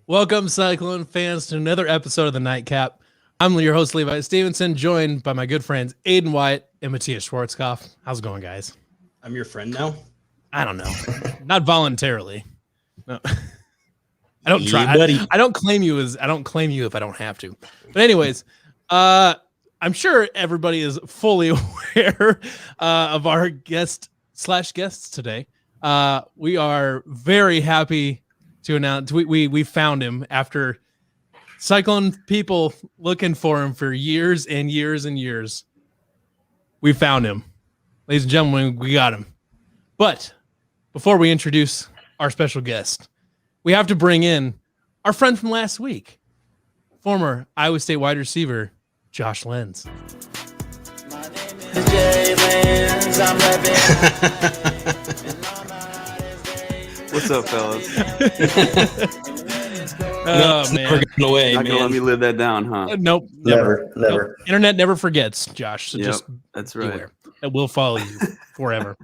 Welcome, Cyclone fans, to another episode of the Nightcap. I'm your host, Levi Stevenson, joined by my good friends Aidan White and Matthias Schwarzkopf. How's it going, guys? I'm your friend now. I don't know. Not voluntarily. No. I don't try. Buddy. I don't claim you if I don't have to. But anyways, I'm sure everybody is fully aware of our guests today. We are very happy to announce we found him after Cyclone people looking for him for years and years and years. We found him. Ladies and gentlemen, we got him. But before we introduce our special guest, we have to bring in our friend from last week, former Iowa State wide receiver, Josh Lenz. My name is Jay Lenz. I'm What's up, fellas? Oh, man. Never going away, Not gonna let me live that down, huh? Nope. Never. Nope. Internet never forgets, Josh. So just That's right. beware. It will follow you forever.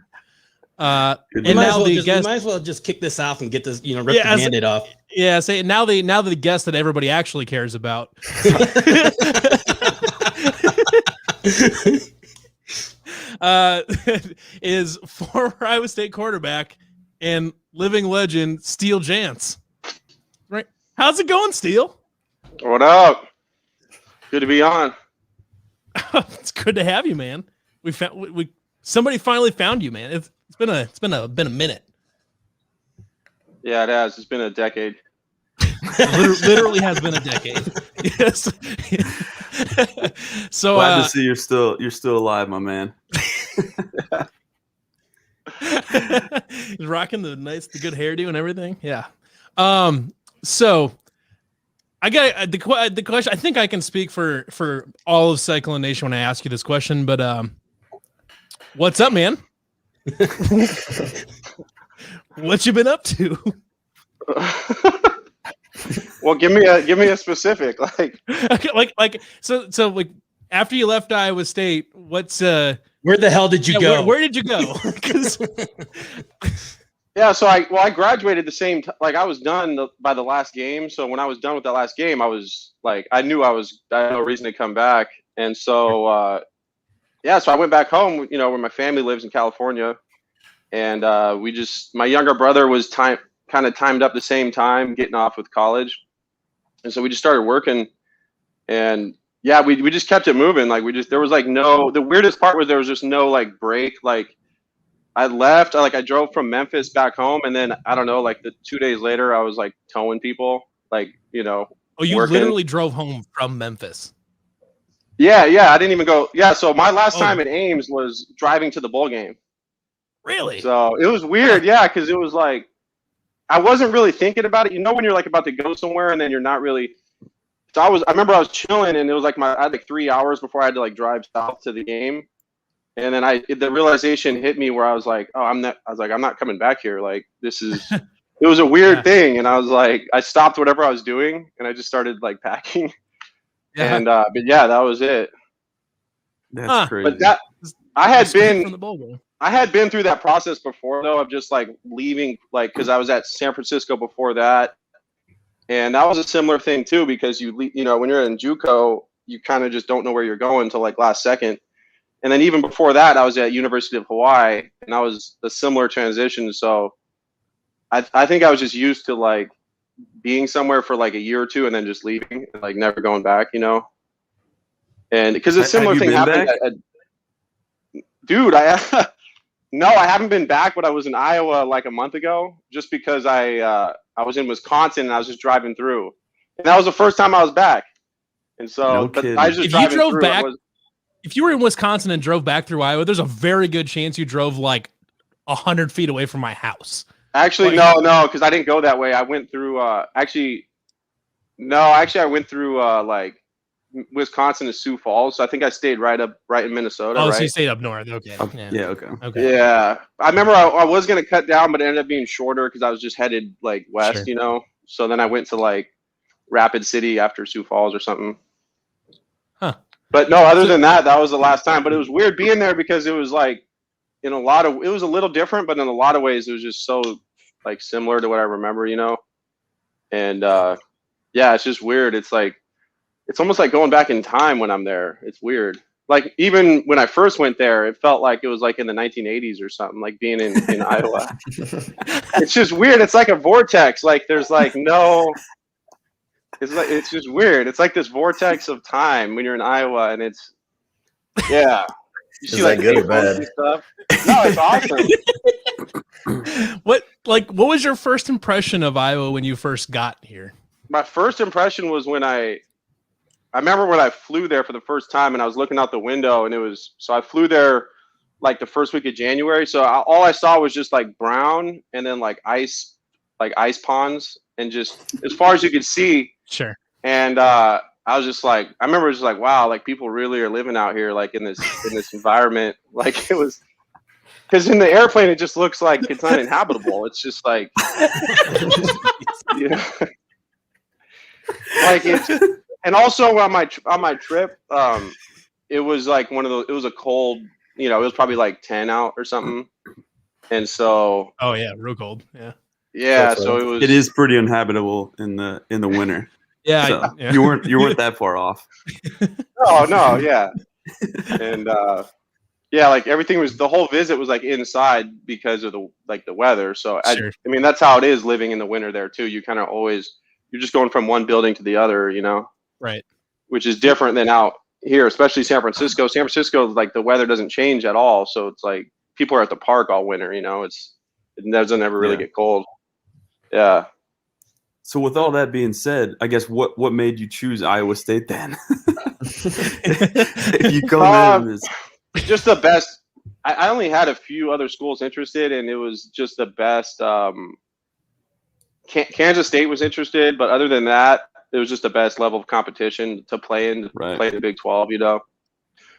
Good And We might, now the we guest, might as well just kick this off and get this, rip the Band-Aid off. yeah. Say now the guest that everybody actually cares about is former Iowa State quarterback and living legend Steele Jantz. Right? How's it going, Steele? What up? Good to be on. It's good to have you, man. Somebody finally found you, man. It's been a minute. Yeah, it has. It's been a decade. Literally has been a decade. Yes. So Glad to see you're still alive, my man. he's rocking the good hairdo and everything. Yeah. So I got the question. I think I can speak for all of Cyclone Nation when I ask you this question. But what's up, man? What you been up to? Well, give me a specific like so like after you left Iowa State, what's Where the hell did you go? Where did you go? 'Cause- Yeah, so I graduated the same like I was done by the last game. So when I was done with that last game, I was like I had no reason to come back, and so so I went back home, where my family lives in California, and my younger brother was kind of timed up the same time getting off with college, and so we just started working, and yeah, we just kept it moving. Like there was like the weirdest part was there was just no like break. Like I left, I drove from Memphis back home, and then I don't know, like the 2 days later I was like towing people, Oh, you working. literally drove home from Memphis. Yeah, I didn't even go. Yeah, so my last time at Ames was driving to the bowl game. Really? So it was weird, yeah, because it was like I wasn't really thinking about it. When you're like about to go somewhere and then you're not really. So I remember I was chilling, and it was like I had like 3 hours before I had to like drive south to the game, and then the realization hit me where I was like, I'm not coming back here. Like this is. It was a weird thing, and I was like, I stopped whatever I was doing, and I just started like packing. Yeah. And but yeah, that was it. That's crazy. But that I had From the bowl game. I had been through that process before, though, of just like leaving, like because I was at San Francisco before that, and that was a similar thing too. Because when you're in JUCO, you kind of just don't know where you're going until like last second. And then even before that, I was at University of Hawaii, and that was a similar transition. So I think I was just used to like being somewhere for like a year or two and then just leaving and like never going back, And because a similar thing happened. Dude, no, I haven't been back, but I was in Iowa like a month ago just because I was in Wisconsin and I was just driving through. And that was the first time I was back. And so I was just driving through. If you drove back, if you were in Wisconsin and drove back through Iowa, there's a very good chance you drove like 100 feet away from my house. Actually, no, because I didn't go that way. I went through I went through like Wisconsin to Sioux Falls. So I think I stayed right in Minnesota. Oh, right? So you stayed up north. Okay. Yeah, okay. Yeah. I remember I was going to cut down, but it ended up being shorter because I was just headed like west, So then I went to like Rapid City after Sioux Falls or something. Huh. But no, other than that, that was the last time. But it was weird being there because it was like, it was a little different, but in a lot of ways, it was just so like similar to what I remember, And yeah, it's just weird. It's like, it's almost like going back in time when I'm there. It's weird. Like even when I first went there, it felt like it was like in the 1980s or something, like being in Iowa. It's just weird. It's like a vortex. Like there's like no, it's just weird. It's like this vortex of time when you're in Iowa, and it's, yeah. You see like good or bad stuff. No, it's awesome. What was your first impression of Iowa when you first got here? My first impression was when I remember when I flew there for the first time, and I was looking out the window, and I flew there like the first week of January. So all I saw was just like brown and then like ice ponds, and just as far as you could see. Sure. And I was just like, I remember it was just like, wow, like people really are living out here, like in this environment. Like it was, because in the airplane it just looks like it's uninhabitable. It's just like, you know, like it's. And also on my trip, it was like it was a cold, you know, it was probably like 10 out or something. And so. Oh yeah, real cold. Yeah. Yeah. So it is pretty uninhabitable in the winter. Yeah, so yeah. You weren't that far off. No, yeah. And yeah, like everything was, the whole visit was like inside because of the weather. So sure. I mean, that's how it is living in the winter there too. You kind of you're just going from one building to the other, you know. Right. Which is different than out here, especially San Francisco. San Francisco, like the weather doesn't change at all. So it's like people are at the park all winter, you know, it doesn't ever really get cold. Yeah. So with all that being said, I guess what made you choose Iowa State then? If you come in this, just the best. I only had a few other schools interested, and it was just the best. Kansas State was interested, but other than that, it was just the best level of competition to play in, play the Big 12, you know.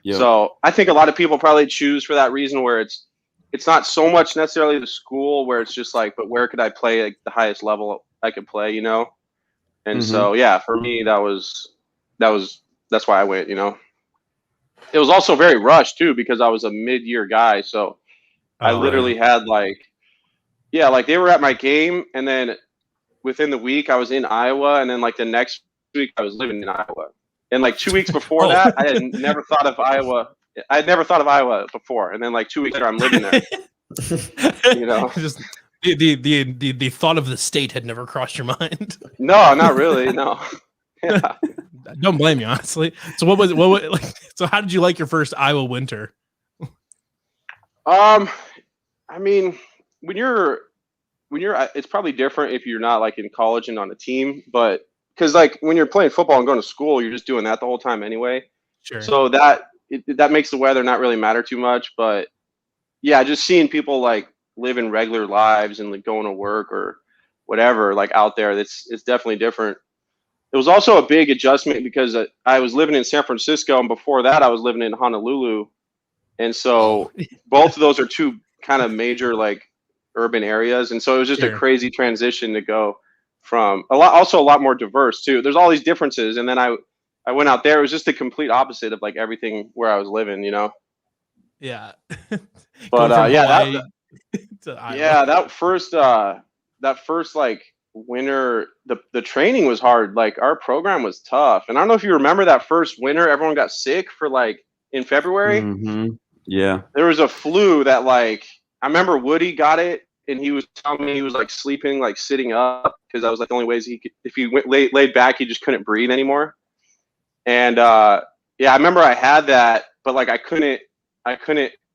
Yep. So I think a lot of people probably choose for that reason, where it's not so much necessarily the school, where it's just like, but where could I play like the highest level I could play, you know? And so, yeah, for me, that's why I went, you know. It was also very rushed too, because I was a mid-year guy. So I literally had like they were at my game, and then within the week I was in Iowa, and then like the next week I was living in Iowa. And like 2 weeks before that, I had never thought of Iowa. I had never thought of Iowa before. And then like 2 weeks later, I'm living there. You know, just the thought of the state had never crossed your mind. No, not really. No. Yeah. Don't blame you, honestly. So what was like? So how did you like your first Iowa winter? I mean, when you're, it's probably different if you're not like in college and on a team, but because like when you're playing football and going to school, you're just doing that the whole time anyway. Sure. So that makes the weather not really matter too much. But yeah, just seeing people like living regular lives and like going to work or whatever, like out there, it's definitely different. It was also a big adjustment because I was living in San Francisco, and before that I was living in Honolulu. And so both of those are two kind of major like urban areas. And so it was just a crazy transition to go from a lot more diverse too. There's all these differences. And then I went out there. It was just the complete opposite of like everything where I was living, you know? Yeah. But that first like winter, the training was hard. Like our program was tough. And I don't know if you remember that first winter, everyone got sick for like in February. Mm-hmm. Yeah. There was a flu that like, I remember Woody got it, and he was telling me he was like sleeping, like sitting up, because that was like the only ways he could, if he went laid back, he just couldn't breathe anymore. And yeah, I remember I had that, but like I couldn't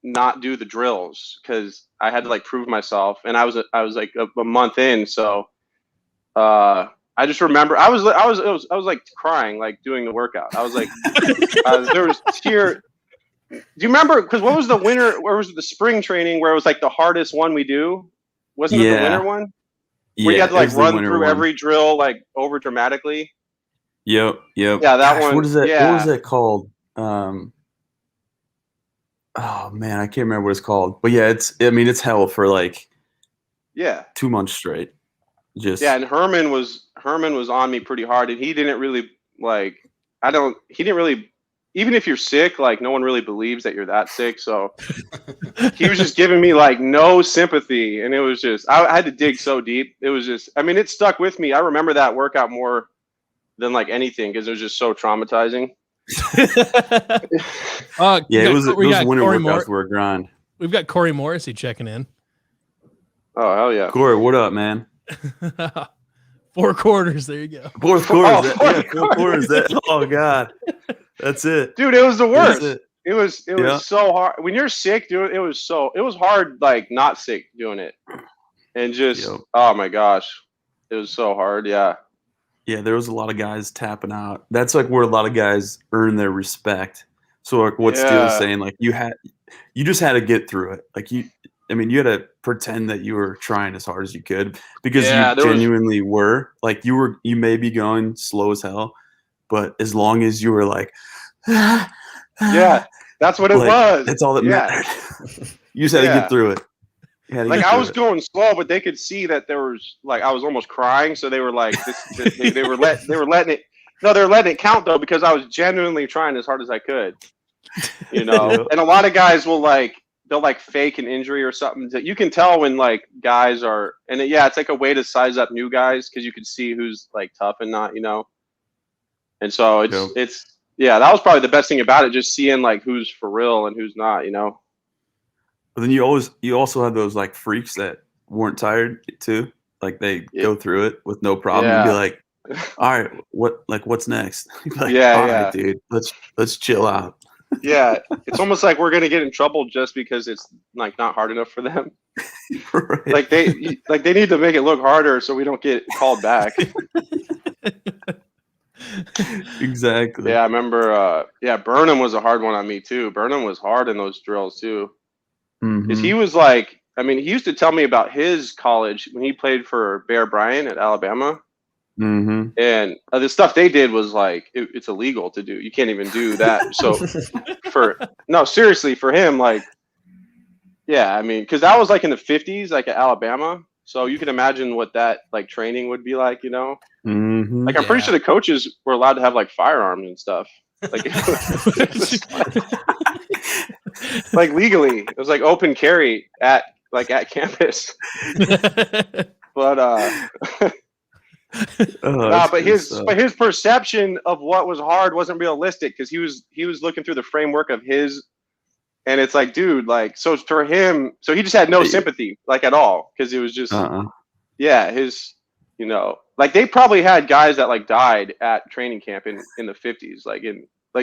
not do the drills because I had to like prove myself, and I was like a month in, so I just remember I was like crying, like doing the workout. I was like, there was tear. Do you remember? Because what was the winter, or was it the spring training where it was like the hardest one we do? Wasn't it the winter one? Where you had to like run through every drill like over dramatically. Yep. Yeah, that one. What is that? Yeah. What was that called? Oh man, I can't remember what it's called. But yeah, it's hell for like 2 months straight. Just and Herman was on me pretty hard, and he didn't really like. He didn't really. Even if you're sick, like no one really believes that you're that sick. So he was just giving me like no sympathy. And it was just, I had to dig so deep. It was just, I mean, it stuck with me. I remember that workout more than like anything because it was just so traumatizing. Yeah, those winter workouts were a grind. We've got Corey Morrissey checking in. Oh, hell yeah. Corey, what up, man? 4 quarters. There you go. Four quarters. 4 quarters. Oh, God. That's it. Dude, it was the worst. It was so hard. When you're sick, dude, it was hard, like, not sick doing it. And just, oh, my gosh. It was so hard, yeah. Yeah, there was a lot of guys tapping out. That's, like, where a lot of guys earn their respect. So, like, what Steele was saying, like, you just had to get through it. Like, you had to pretend that you were trying as hard as you could because you genuinely were. Like, you may be going slow as hell, but as long as you were like, yeah, that's what it was. That's all that mattered. You just had to get through it. Like, I was going slow, but they could see that there was, like, I was almost crying. So they were like, they were letting it. No, they were letting it count though because I was genuinely trying as hard as I could. You know, and a lot of guys will they'll fake an injury or something. You can tell when like guys are, and it's like a way to size up new guys because you can see who's like tough and not, you know. And so it's that was probably the best thing about it, just seeing like who's for real and who's not, you know. But then you also had those like freaks that weren't tired too. Like they go through it with no problem and be like, all right, what's next? Like, all right, dude, let's chill out. Yeah, it's almost like we're gonna get in trouble just because it's like not hard enough for them. Right. Like they need to make it look harder so we don't get called back. Exactly. Yeah, I remember. Burnham was a hard one on me too. Burnham was hard in those drills too, because he was like, he used to tell me about his college when he played for Bear Bryant at Alabama. Mm-hmm. And the stuff they did was like it's illegal to do. You can't even do that. So seriously, for him, like, because that was like in the 50s, like at Alabama. So you can imagine what that like training would be like, you know. Mm-hmm. Like I'm pretty sure the coaches were allowed to have like firearms and stuff, like like legally. It was like open carry at campus. But but his perception of what was hard wasn't realistic because he was looking through the framework of his, and it's like, dude, like, so for him, so he just had no sympathy like at all because it was just his, you know, like they probably had guys that like died at training camp in the 50s, like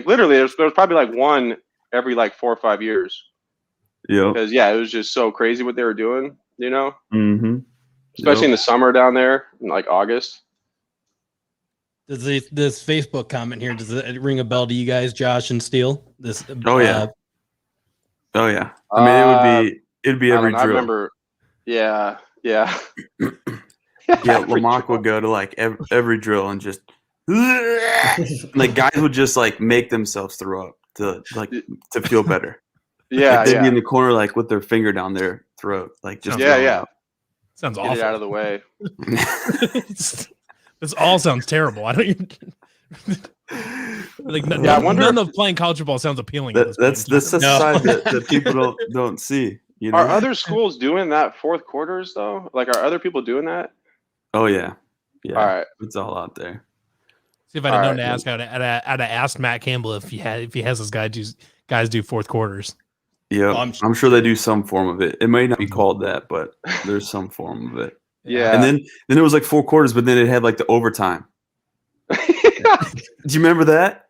literally there was probably like one every like 4 or 5 years. Yeah, because it was just so crazy what they were doing, you know. Mm-hmm. Especially in the summer down there in like August. Does this Facebook comment here, does it ring a bell to you guys, Josh and Steele? Oh yeah. I mean, it'd be every drill. I remember. Yeah. Lamont would go to like every drill and just like guys would just like make themselves throw up to feel better. Yeah, they'd be in the corner like with their finger down their throat, like just Sounds awful. Get it out of the way. This all sounds terrible. I don't even none of playing college football sounds appealing. That's the side that people don't see. You know? Are other schools doing that fourth quarters though? Like, are other people doing that? Oh yeah. All right, it's all out there. See if I'd have known to ask. I'd have asked Matt Campbell if he has his guys do fourth quarters. Yeah, I'm sure they do some form of it. It may not be called that, but there's some form of it. Yeah. And then it was like 4 quarters, but then it had like the overtime. Do you remember that?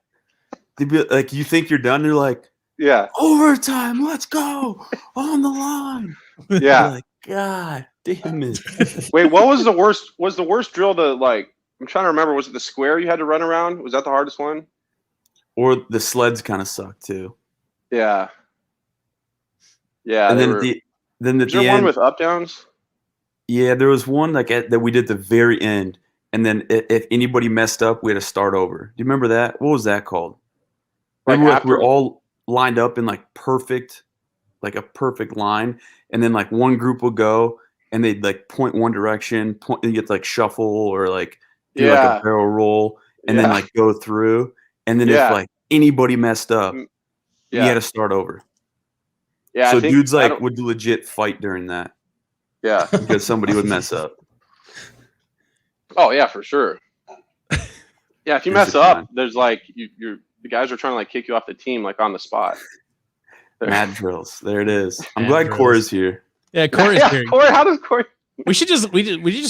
They'd be like, you think you're done, you're like, overtime, let's go on the line. Yeah. Like, God damn it. Wait, what was the worst? Was the worst drill to like? I'm trying to remember. Was it the square you had to run around? Was that the hardest one? Or the sleds kind of sucked too. Yeah. Yeah, and then at the end, one with up downs. Yeah, there was one like that we did at the very end, and then if anybody messed up, we had to start over. Do you remember that? What was that called? Like we're all lined up in like a perfect line, and then like one group will go, and they'd like point one direction, and you get to like shuffle or like do like a barrel roll, and then like go through, and then if like anybody messed up, you had to start over. Yeah, so dudes like would legit fight during that. Yeah, because somebody would mess up. Oh yeah, for sure. Yeah, if you mess up, there's like the guys are trying to like kick you off the team like on the spot. Mad drills. There it is. I'm Mad glad drills. Corey's here. Yeah, Corey's here. Corey, how does Corey? We just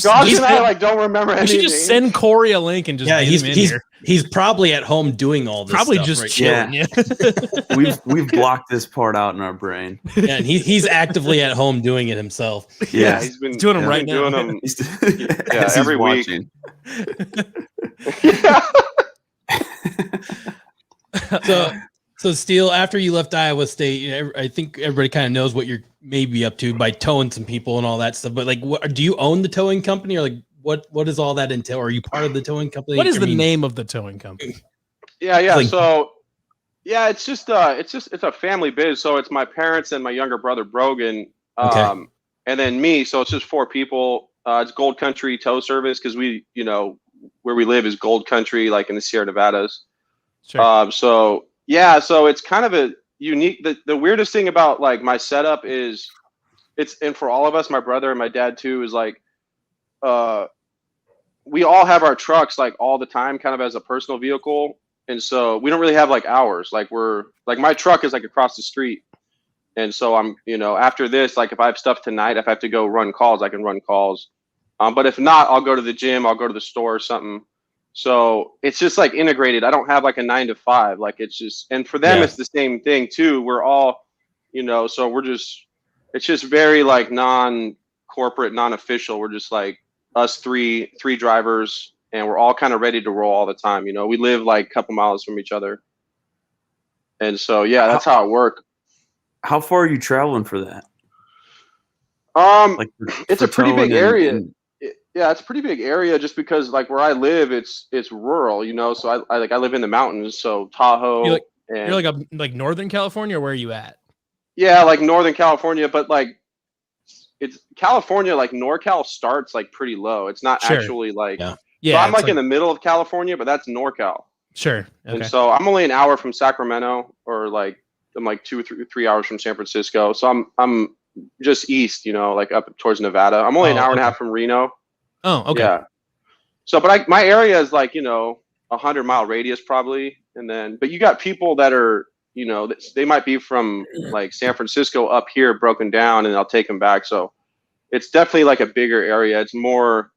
Josh and I like don't remember any. we should just send Corey a link and just get him in here. He's probably at home doing all this. Probably stuff just right chilling. Yeah. We've blocked this part out in our brain. Yeah, and he's actively at home doing it himself. Yeah, he's been doing them right now. Doing them, Yeah, every week. So Steele, after you left Iowa State, I think everybody kind of knows what you're maybe up to by towing some people and all that stuff. But like, do you own the towing company, or like what does all that entail? Are you part of the towing company? What is the name of the towing company? Yeah. So yeah, it's a family biz. So it's my parents and my younger brother Brogan, and then me. So it's just 4 people. It's Gold Country Tow Service because we, where we live is Gold Country, like in the Sierra Nevadas. Sure. So it's kind of a unique. The weirdest thing about like my setup is and for all of us, my brother and my dad too, is like, we all have our trucks like all the time, kind of as a personal vehicle, and so we don't really have like hours. Like my truck is like across the street, and so I'm after this, like if I have stuff tonight, if I have to go run calls, I can run calls. But if not, I'll go to the gym, I'll go to the store or something. So it's just like integrated. I don't have like a 9 to 5. Like it's just, and for them, it's the same thing too. We're all, so it's just very like non-corporate, non-official. We're just like us three drivers, and we're all kind of ready to roll all the time. We live like a couple miles from each other. And so, yeah, that's how it works. How far are you traveling for that? It's a pretty big area. Yeah, it's a pretty big area just because like where I live, it's rural, so I live in the mountains. So Tahoe. You're like Northern California, or where are you at? Yeah, like Northern California, but like it's California, like NorCal starts like pretty low. It's not actually like, so I'm like in the middle of California, but that's NorCal. Sure. Okay. And so I'm only an hour from Sacramento, or like I'm like 2 or 3 hours from San Francisco. So I'm just east, like up towards Nevada. I'm only an hour and a half from Reno. Oh, okay. Yeah. So, but my area is like, 100-mile radius probably. But you got people that are, they might be from like San Francisco up here broken down, and I'll take them back. So it's definitely like a bigger area. It's more,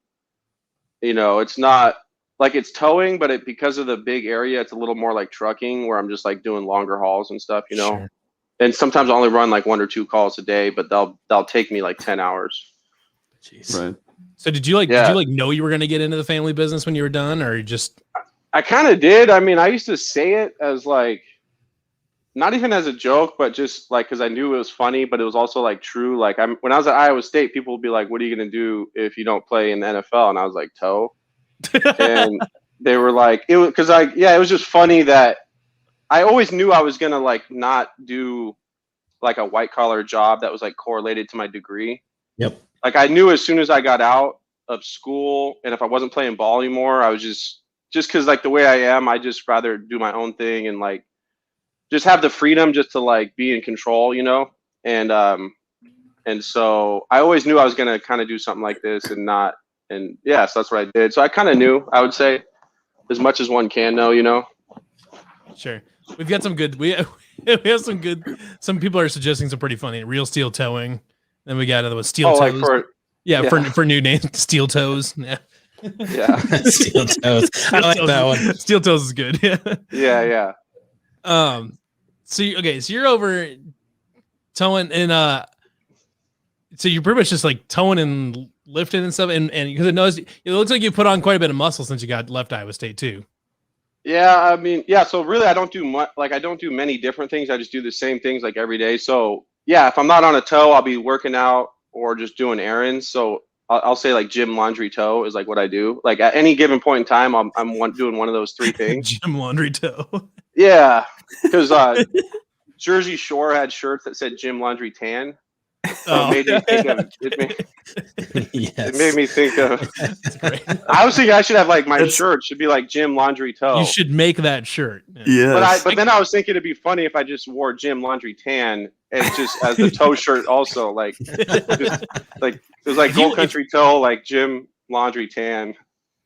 it's not like it's towing, but because of the big area, it's a little more like trucking, where I'm just like doing longer hauls and stuff, Sure. And sometimes I only run like 1 or 2 calls a day, but they'll take me like 10 hours. Jeez. Right. So did you know you were going to get into the family business when you were done, or just? I kind of did. I mean, I used to say it as like, not even as a joke, but just like, cause I knew it was funny, but it was also like true. Like when I was at Iowa State, people would be like, what are you going to do if you don't play in the NFL? And I was like, tow. And they were like, it was just funny that I always knew I was going to like not do like a white collar job that was like correlated to my degree. Yep. Like I knew as soon as I got out of school, and if I wasn't playing ball anymore, I was just because like the way I am, I just rather do my own thing and like just have the freedom just to like be in control, and so I always knew I was gonna kind of do something like this so that's what I did. So I kind of knew, I would say, as much as one can know, Sure. We've got some good. We have some good. Some people are suggesting some pretty funny real steel towing. Then we got steel toes. For new name, steel toes. Yeah. Yeah. Steel toes. I like that one. Steel toes is good. Yeah. Yeah. So you're over towing and so you're pretty much just like towing and lifting and stuff, and because it looks like you put on quite a bit of muscle since you left Iowa State too. Yeah, I mean, so really I don't do much. Like I don't do many different things. I just do the same things like every day. So yeah, if I'm not on a tow, I'll be working out or just doing errands. So I'll say like gym, laundry, tow is like what I do. Like at any given point in time, I'm doing one of those 3 things. Gym, laundry, tow. Yeah, because Jersey Shore had shirts that said gym, laundry, tan. So it made me think of it made me think of. That's great. I was thinking I should have like my shirt should be like gym, laundry, tow. You should make that shirt. Yeah. But then I was thinking it'd be funny if I just wore gym, laundry, tan, and just as the tow shirt also it was like Gold Country Tow, like gym, laundry, tan.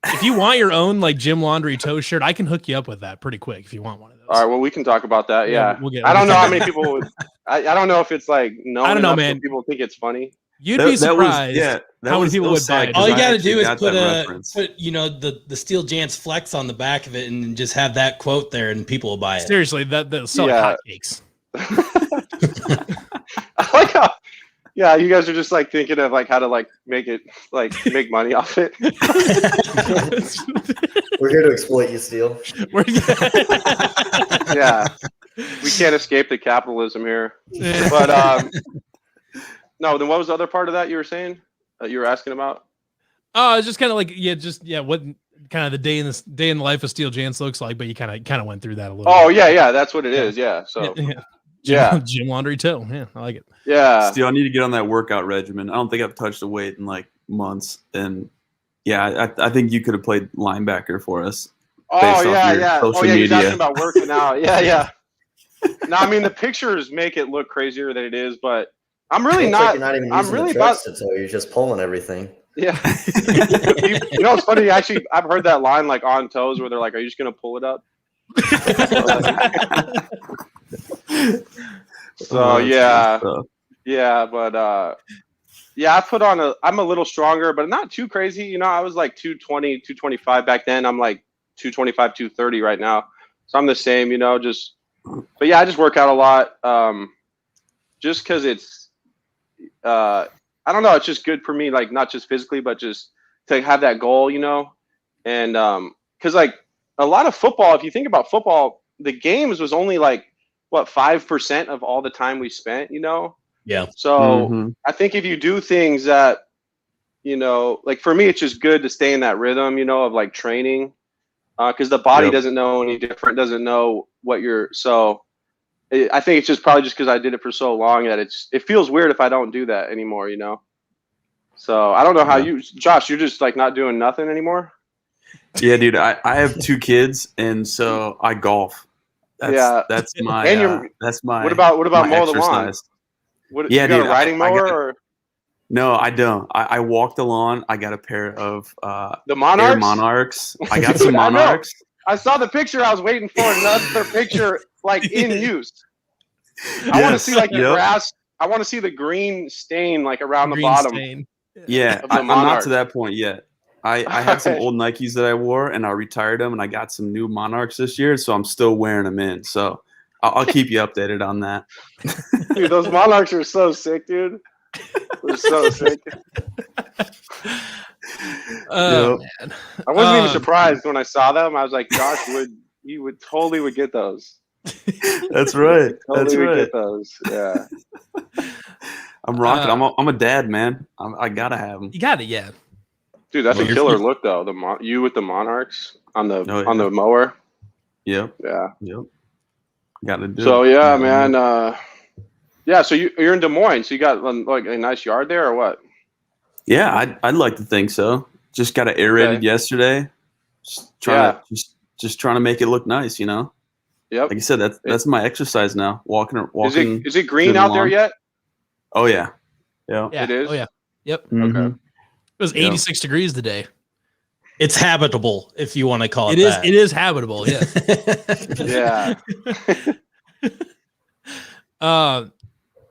if you want your own like gym laundry toe shirt, I can hook you up with that pretty quick if you want one of those. All right, well, we can talk about that. Yeah, we'll I don't know how many people would. I don't know if it's like known. I don't know, enough man. So people think it's funny. You'd be surprised how many people would buy it. All you gotta do is put the Steele Jantz flex on the back of it and just have that quote there, and people will buy it. Seriously, that'll sell like hotcakes. I like how. Yeah, you guys are just like thinking of like how to like make it like make money off it. We're here to exploit you, Steele. Yeah, we can't escape the capitalism here. But no. Then what was the other part of that you were saying? You were asking about? Oh, it's just kind of like what kind of the day in the life of Steele Jantz looks like, but you kind of went through that a little. Oh bit. Yeah, that's what it is. Yeah, so. Gym laundry too. Yeah, I like it. Yeah. Still, I need to get on that workout regimen. I don't think I've touched a weight in like months. And yeah, I think you could have played linebacker for us. Oh yeah. He's asking about working out. Yeah. No, I mean the pictures make it look crazier than it is, but I'm really not. You're not even I'm using really the about. You're just pulling everything. Yeah. You know, it's funny. Actually, I've heard that line like on toes where they're like, "Are you just gonna pull it up?" So yeah, but I put on I'm a little stronger, but not too crazy. You know, I was like 220, 225 back then. I'm like 225, 230 right now. So I'm the same, you know, but yeah, I just work out a lot. Just cause it's, I don't know. It's just good for me. Like not just physically, but just to have that goal, you know? And, cause like a lot of football, if you think about football, the games was only like, 5% of all the time we spent, you know? Yeah. So I think if you do things that, you know, like for me, it's just good to stay in that rhythm, you know, of like training, because the body doesn't know any different, doesn't know what I think it's just probably just because I did it for so long that it feels weird if I don't do that anymore, you know? So I don't know how Josh, you're just like not doing nothing anymore? Yeah, dude, I have 2 kids, and so I golf. That's my. What about mow the lawn? You got a riding mower or? No, I don't. I walk the lawn. I got a pair of the Monarchs. Air Monarchs. I got some Monarchs. I saw the picture. I was waiting for another picture like in use. I want to see like the grass. I want to see the green stain like around the bottom. Stain. Yeah, I'm not to that point yet. I had some old Nikes that I wore, and I retired them, and I got some new Monarchs this year, so I'm still wearing them in. So I'll keep you updated on that. Dude, those Monarchs are so sick, dude. They're so sick. Oh, man. I wasn't even surprised when I saw them. I was like, Josh would totally get those. That's right. That's right. Get those. Yeah. I'm rocking. I'm a dad, man. I gotta have them. You got it, yeah. Dude, that's a killer look though. You with the Monarchs on the mower. Yep. Yeah. Yep. Got to do. So yeah, man. So you're in Des Moines. So you got like a nice yard there, or what? Yeah, I'd like to think so. Just got it aerated yesterday. Just trying to make it look nice, you know. Yep. Like I said, that's my exercise now. Walking. Is it green out there yet? Oh yeah. Yeah. It is. Oh yeah. Yep. Mm-hmm. Okay. It was 86 degrees today. It's habitable, if you want to call it that. It is habitable, yeah. Yeah.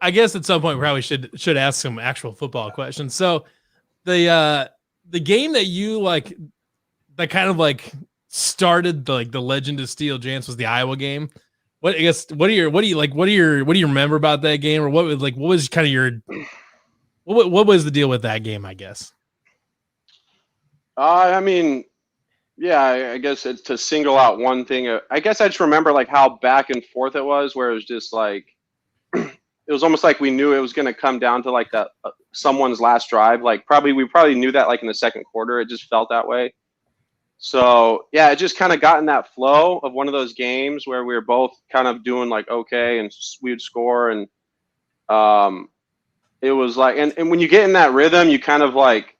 I guess at some point we probably should ask some actual football questions. So the game that you like that kind of like started the legend of Steele Jantz was the Iowa game. What do you remember about that game, or what was kind of your what was the deal with that game, I guess? I mean, yeah, I guess it's to single out one thing. I guess I just remember like how back and forth it was, where it was just like, it was almost like we knew it was going to come down to like that someone's last drive. Like we probably knew that like in the second quarter, it just felt that way. So yeah, it just kind of got in that flow of one of those games where we were both kind of doing like, okay, and we would score. And it was like, and when you get in that rhythm, you kind of like,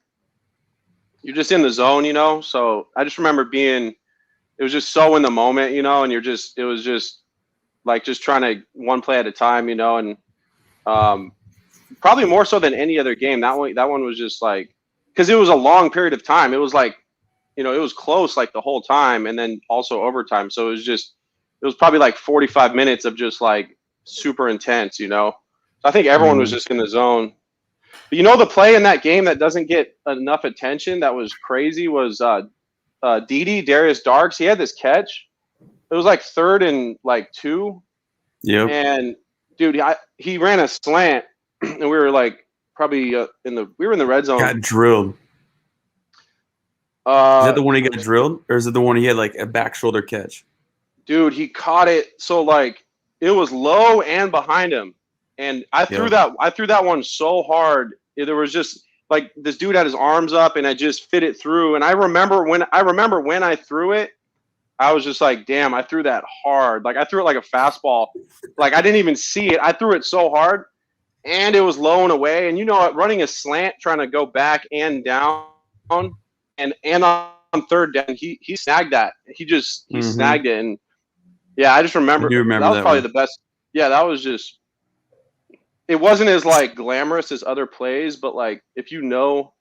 you're just in the zone, you know? So I just remember it was just so in the moment, you know, and it was just like just trying to one play at a time, you know, and probably more so than any other game. That one was just like, because it was a long period of time. It was like you know, it was close like the whole time, and then also overtime. So it was probably like 45 minutes of just like super intense, you know. So I think everyone was just in the zone. But you know, the play in that game that doesn't get enough attention that was crazy was Darius Darks. He had this catch. It was like 3rd and like 2. Yep. And dude, he ran a slant, and we were like probably we were in the red zone. Got drilled. Is that the one he got drilled, or is it the one he had like a back shoulder catch? Dude, he caught it so like it was low and behind him, and I threw that one so hard. There was just like this dude had his arms up, and I just fit it through. And I remember when I threw it, I was just like, damn, I threw that hard. Like I threw it like a fastball. Like I didn't even see it. I threw it so hard, and it was low and away. And you know, running a slant, trying to go back and down, and on 3rd down, he snagged that. He snagged it, and yeah, I just remember. That was probably the best. Yeah, that was just. It wasn't as like glamorous as other plays, but like if you know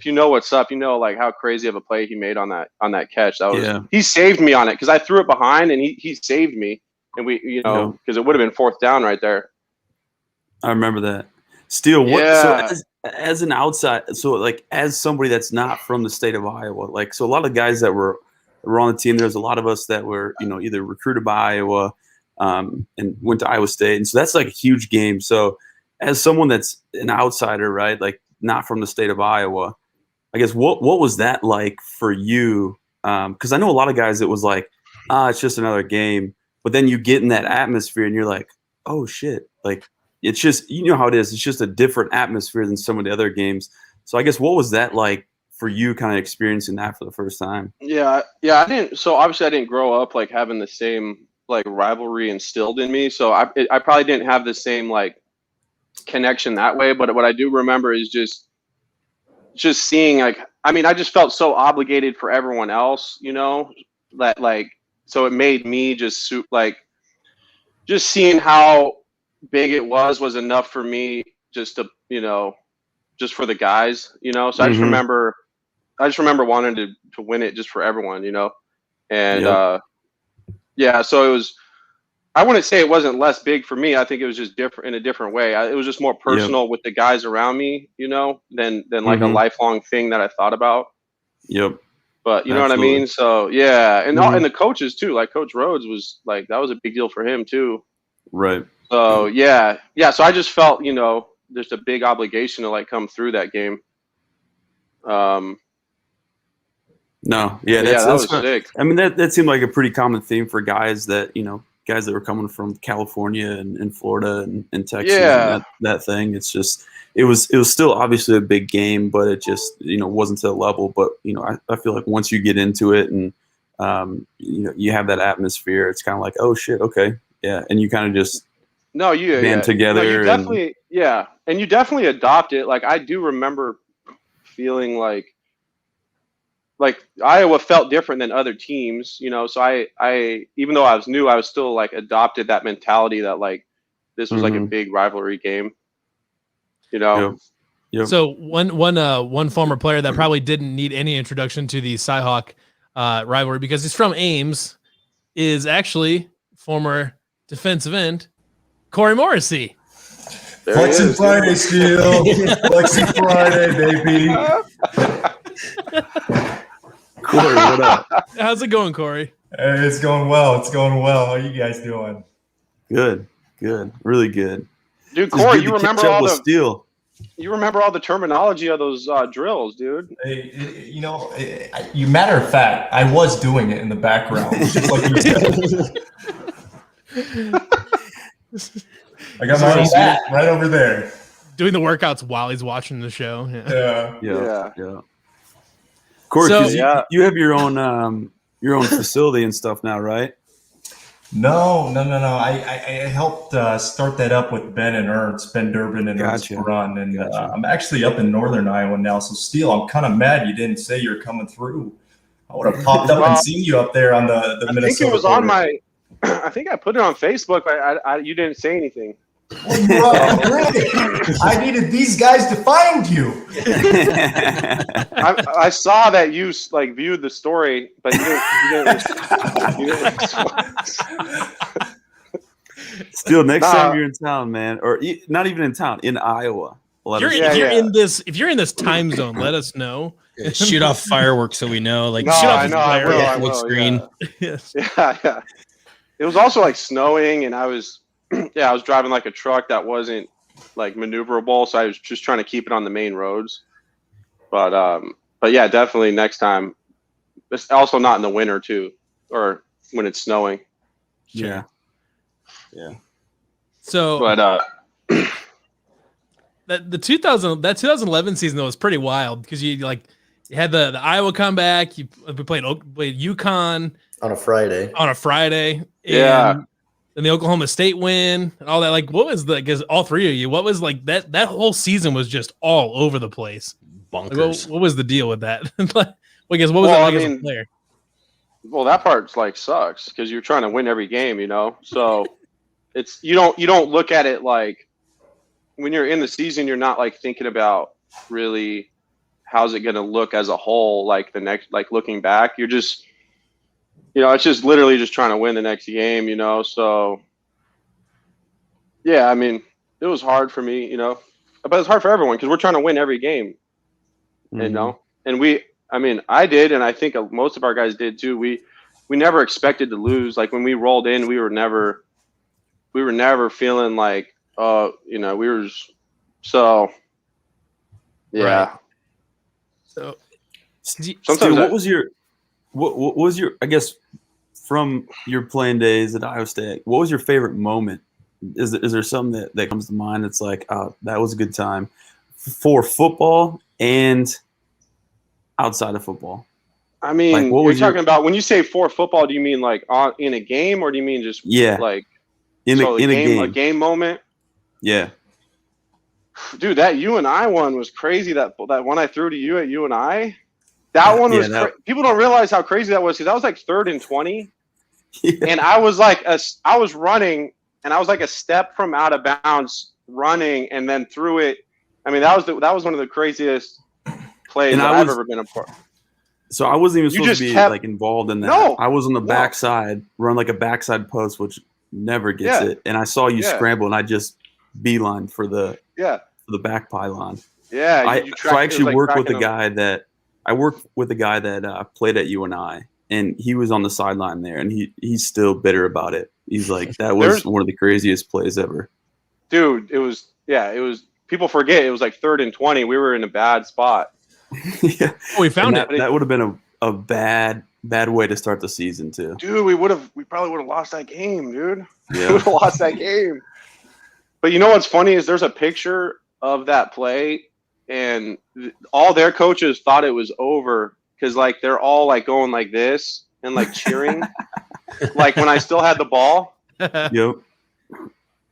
what's up, you know like how crazy of a play he made on that catch. That was he saved me on it because I threw it behind and he saved me, and we because it would have been 4th down right there. I remember that. Steele, so as an outside, so like as somebody that's not from the state of Iowa, like so a lot of guys that were on the team, there's a lot of us that were either recruited by Iowa. And went to Iowa State, and so that's like a huge game. So, as someone that's an outsider, right, like not from the state of Iowa, I guess what was that like for you? Because I know a lot of guys, it was like, it's just another game, but then you get in that atmosphere, and you're like, oh shit, like it's just how it is. It's just a different atmosphere than some of the other games. So, I guess what was that like for you, kind of experiencing that for the first time? Yeah, I didn't. So obviously, I didn't grow up like having the same like rivalry instilled in me, so I probably didn't have the same like connection that way. But what I do remember is just seeing like, I mean, I just felt so obligated for everyone else, that like, so it made me just seeing how big it was enough for me just to just for the guys, so I just remember wanting to win it just for everyone, and yeah, so it was. I wouldn't say it wasn't less big for me. I think it was just different in a different way. It was just more personal with the guys around me, than like a lifelong thing that I thought about. Yep. But you know what I mean? So yeah, and and the coaches too. Like Coach Rhodes was like, that was a big deal for him too. Right. So yeah. So I just felt there's a big obligation to like come through that game. No, yeah, that was sick. I mean, that seemed like a pretty common theme for guys that guys that were coming from California and Florida and Texas. Yeah, and that thing. It's just it was still obviously a big game, but it just wasn't to the level. But I feel like once you get into it and you have that atmosphere, it's kind of like, oh shit, okay, yeah, and you kind of just band together. No, you definitely and you definitely adopt it. Like I do remember feeling like Iowa felt different than other teams, so I even though I was new, I was still like adopted that mentality that like this was like a big rivalry game, Yep. So one former player that probably didn't need any introduction to the Cyhawk rivalry because he's from Ames is actually former defensive end Corey Morrissey. Flexing Friday, Steele. Flexing Friday, baby. Corey, what up? How's it going, Corey? Hey, it's going well. How are you guys doing? Good. Really good. Dude, Corey, you remember all the Steele. You remember all the terminology of those drills, dude. Hey, you matter of fact, I was doing it in the background, just like you said. I got my own bat right over there. Doing the workouts while he's watching the show. Yeah. Corey, so, you have your own facility and stuff now, right? No. I helped start that up with Ben and Ernst, Ben Durbin and Ernst Run, and I'm actually up in northern Iowa now. So, Steele, I'm kind of mad you didn't say you're coming through. I would have popped up and seen you up there on the Minnesota. I think it was on my. I think I put it on Facebook. You didn't say anything. I needed these guys to find you. I saw that you like viewed the story, but you didn't Still, next time you're in town, man, or not even in town, in Iowa. If you're in this time zone, let us know. Shoot off fireworks so we know. Like, No, shoot off I know, I will, screen. Yeah. Yeah. It was also like snowing, and I was driving like a truck that wasn't like maneuverable, so I was just trying to keep it on the main roads. But yeah, definitely next time. It's also not in the winter too, or when it's snowing. Yeah. So, but that 2011 season though was pretty wild because you had the Iowa comeback. We played UConn On a Friday. And then the Oklahoma State win and all that. Like, what was because all three of you, what was like that whole season was just all over the place. Bonkers. Like, what was the deal with that? What was it like as a player? Well, that part's like sucks because you're trying to win every game, So it's you don't look at it like when you're in the season, you're not like thinking about really how's it going to look as a whole. Like the next, like looking back, you're just, it's just literally just trying to win the next game, So yeah, I mean, it was hard for me, but it's hard for everyone because we're trying to win every game, and I did, and I think most of our guys did too. We never expected to lose. Like when we rolled in, we were never feeling like, we were so, yeah. Right. So sometimes what was your, I guess, from your playing days at Iowa State, what was your favorite moment? Is there something that comes to mind that's like, oh, that was a good time for football and outside of football? I mean, like, what you're talking about when you say for football, do you mean like in a game, or do you mean just like in a game? A game moment? Yeah. Dude, that UNI one was crazy. That one I threw to you at UNI, that one was people don't realize how crazy that was because that was like 3rd and 20, and I was running and I was like a step from out of bounds running and then threw it. I mean, that was one of the craziest plays I've ever been a part. So I wasn't even supposed to be like involved in that. No, I was on the backside, run like a backside post, which never gets it. And I saw you scramble, and I just beeline for the back pylon. Yeah, I actually worked with a guy that played at UNI, and he was on the sideline there, and he's still bitter about it. He's like, that was one of the craziest plays ever. Dude, it was people forget it was like 3rd and 20. We were in a bad spot. Yeah. Oh, we found it. That would have been a bad way to start the season too. Dude, we probably would have lost that game, dude. Yeah. We would have lost that game. But you know what's funny is there's a picture of that play, and all their coaches thought it was over because like they're all like going like this and like cheering, like when I still had the ball. Yep.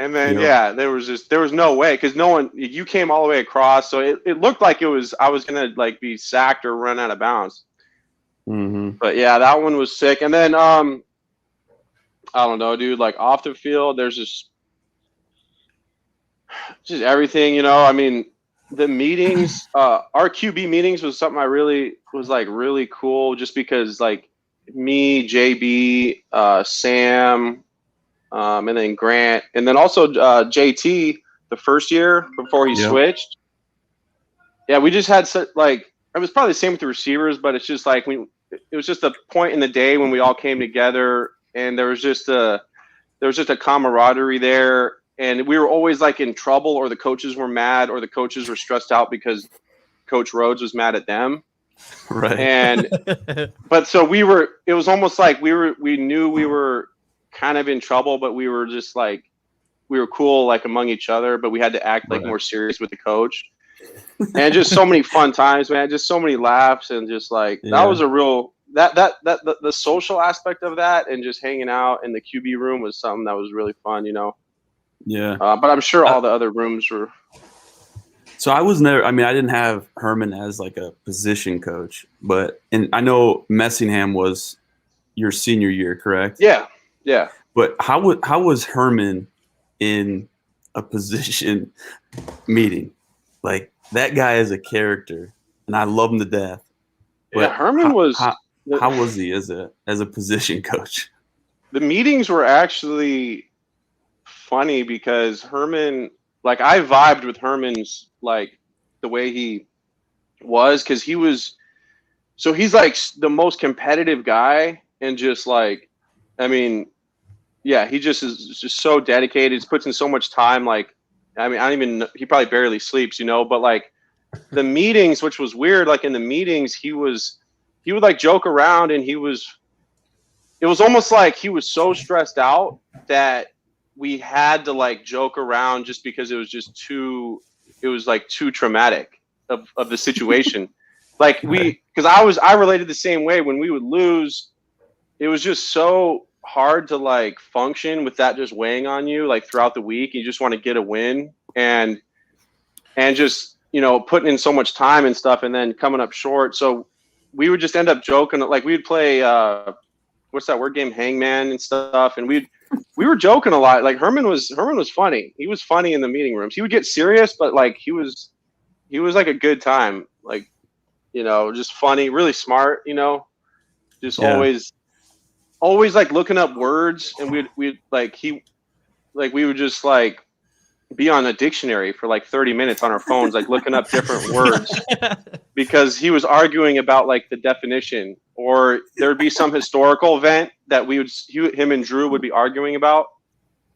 And then there was no way because you came all the way across, so it looked like I was gonna like be sacked or run out of bounds. Mm-hmm. But yeah, that one was sick. And then I don't know, dude. Like off the field, there's just everything. I mean, the meetings, our QB meetings was something I really was like really cool, just because like me, JB, Sam. And then Grant, and then also JT the first year before he switched. Yeah, we just had it was probably the same with the receivers, but it's just like it was just a point in the day when we all came together, and there was just a camaraderie there, and we were always like in trouble, or the coaches were mad, or the coaches were stressed out because Coach Rhodes was mad at them. Right. And but so it was almost like we knew we were kind of in trouble, but we were just like, we were cool like among each other, but we had to act like more serious with the coach. And just so many fun times, man, just so many laughs, and just like that was a real the social aspect of that, and just hanging out in the QB room was something that was really fun, Yeah. But I'm sure all the other rooms were. So I didn't have Herman as like a position coach, and I know Messingham was your senior year, correct? Yeah. Yeah. But how was Herman in a position meeting. Like, that guy is a character, and I love him to death. Yeah, Herman was. How was he as a position coach? The meetings were actually funny because Herman, like, I vibed with Herman's, like, the way he was, because he's like the most competitive guy, and just like, I mean, yeah, he just is just so dedicated. He puts in so much time. Like, I mean, I don't even, he probably barely sleeps, but like the meetings, which was weird, like in the meetings, he would like joke around, and it was almost like he was so stressed out that we had to like joke around just because it was too traumatic of the situation. Like because I related the same way. When we would lose, it was just so hard to like function with that just weighing on you like throughout the week. You just want to get a win and just, putting in so much time and stuff, and then coming up short. So we would just end up joking. Like, we'd play, what's that word game? Hangman and stuff. And we were joking a lot. Like, Herman was funny. He was funny in the meeting rooms. He would get serious, but like, he was like a good time. Like, just funny, really smart, just always like looking up words. And we would just like be on a dictionary for like 30 minutes on our phones, like looking up different words, because he was arguing about like the definition, or there would be some historical event that him and Drew would be arguing about.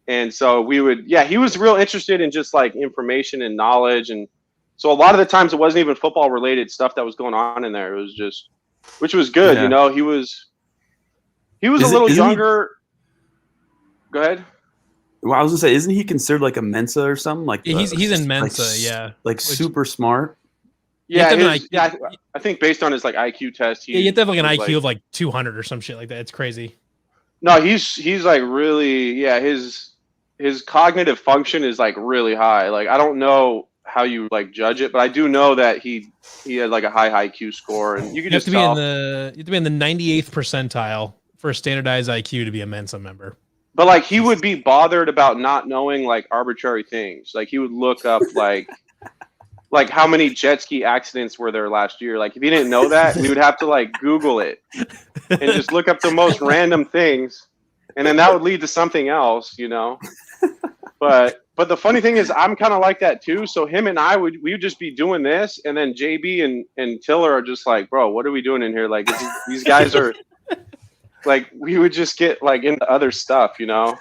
And so he was real interested in just like information and knowledge. And so a lot of the times it wasn't even football related stuff that was going on in there. It was just, which was good. Yeah. He was a little younger. Go ahead. Well, I was gonna say, isn't he considered like a Mensa or something? Like, he's in Mensa, super smart. Yeah, I think based on his like IQ test, you have to have like an IQ of like 200 or some shit like that. It's crazy. No, he's like really, his cognitive function is like really high. Like, I don't know how you like judge it, but I do know that he had like a high IQ score, and you have to be in the 98th percentile for a standardized IQ to be a Mensa member. But like, he would be bothered about not knowing like arbitrary things. Like, he would look up like how many jet ski accidents were there last year. Like, if he didn't know that, we would have to like Google it and just look up the most random things, and then that would lead to something else, But the funny thing is, I'm kind of like that too. So him and I we would just be doing this, and then JB and Tiller are just like, bro, what are we doing in here? Like, these guys are. Like, we would just get like into other stuff, So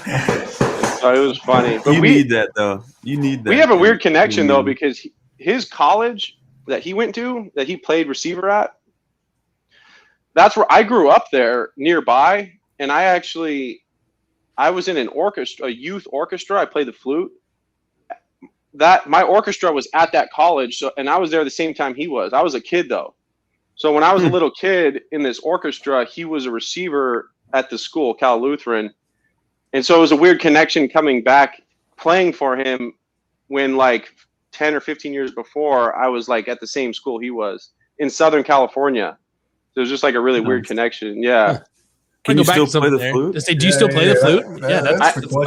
it was funny. But we need that though. You need that. We have a weird connection though, because his college that he went to, that he played receiver at, that's where I grew up there nearby. And I was in an orchestra, a youth orchestra. I played the flute. That my orchestra was at that college, and I was there the same time he was. I was a kid though. So when I was a little kid in this orchestra, he was a receiver at the school, Cal Lutheran. And so it was a weird connection coming back, playing for him when like 10 or 15 years before, I was like at the same school he was in Southern California. So it was just like a really weird connection. Yeah. Can you still play the flute? Do you still play the flute?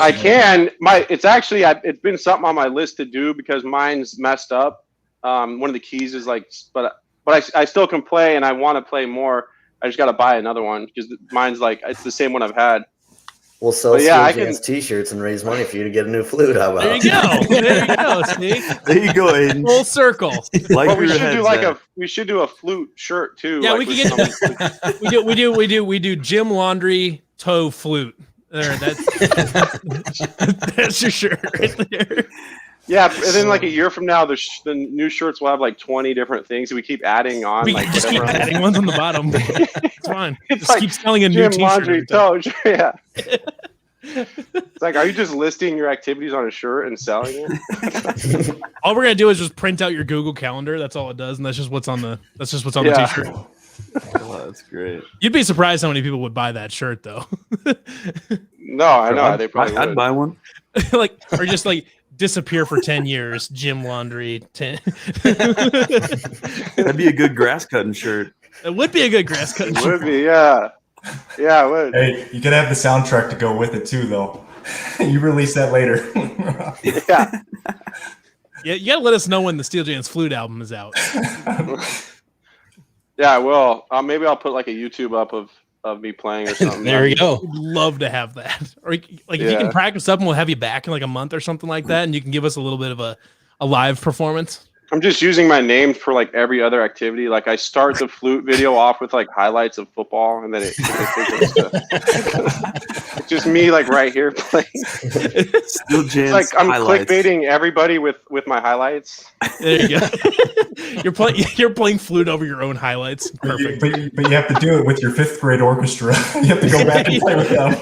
I can. It's been something on my list to do because mine's messed up. One of the keys is like, but I still can play, and I want to play more. I just got to buy another one because mine's like, it's the same one I've had. We'll sell Steele Jantz t-shirts and raise money for you to get a new flute. How about? There you go. Snake. There you go, Aidan. Full circle. Well, we should do a flute shirt too. Yeah, like we can get. We do gym laundry toe flute. There, that's your shirt right there. Yeah, and then like a year from now, the new shirts will have like 20 different things. We keep adding on. We like just keep adding ones on the bottom. It's fine. Just like keep selling a new gym laundry t-shirt. Toe. Yeah. It's like, are you just listing your activities on a shirt and selling it? All we're gonna do is just print out your Google Calendar. That's all it does, and that's just what's on the t-shirt. Oh, that's great. You'd be surprised how many people would buy that shirt, though. No, I know they probably would. I'd buy one. Or just like disappear for 10 years. Gym laundry. 10. That'd be a good grass cutting shirt. It would be a good grass cutting shirt. Would be, yeah. Yeah, it would. Hey, you could have the soundtrack to go with it too, though. You release that later. Yeah. Yeah, you gotta let us know when the Steele Jantz Flute album is out. Yeah, I will. Maybe I'll put like a YouTube up of me playing or something. There you go. We'd love to have that. Or like if you can practice up and we'll have you back in like a month or something like that, and you can give us a little bit of a live performance. I'm just using my name for like every other activity. Like I start the flute video off with like highlights of football, and then it's just me like right here playing. Steele Jantz Like I'm highlights. clickbaiting everybody with my highlights. There you go. You're playing flute over your own highlights. Perfect. But you have to do it with your 5th grade orchestra. You have to go back and play with them.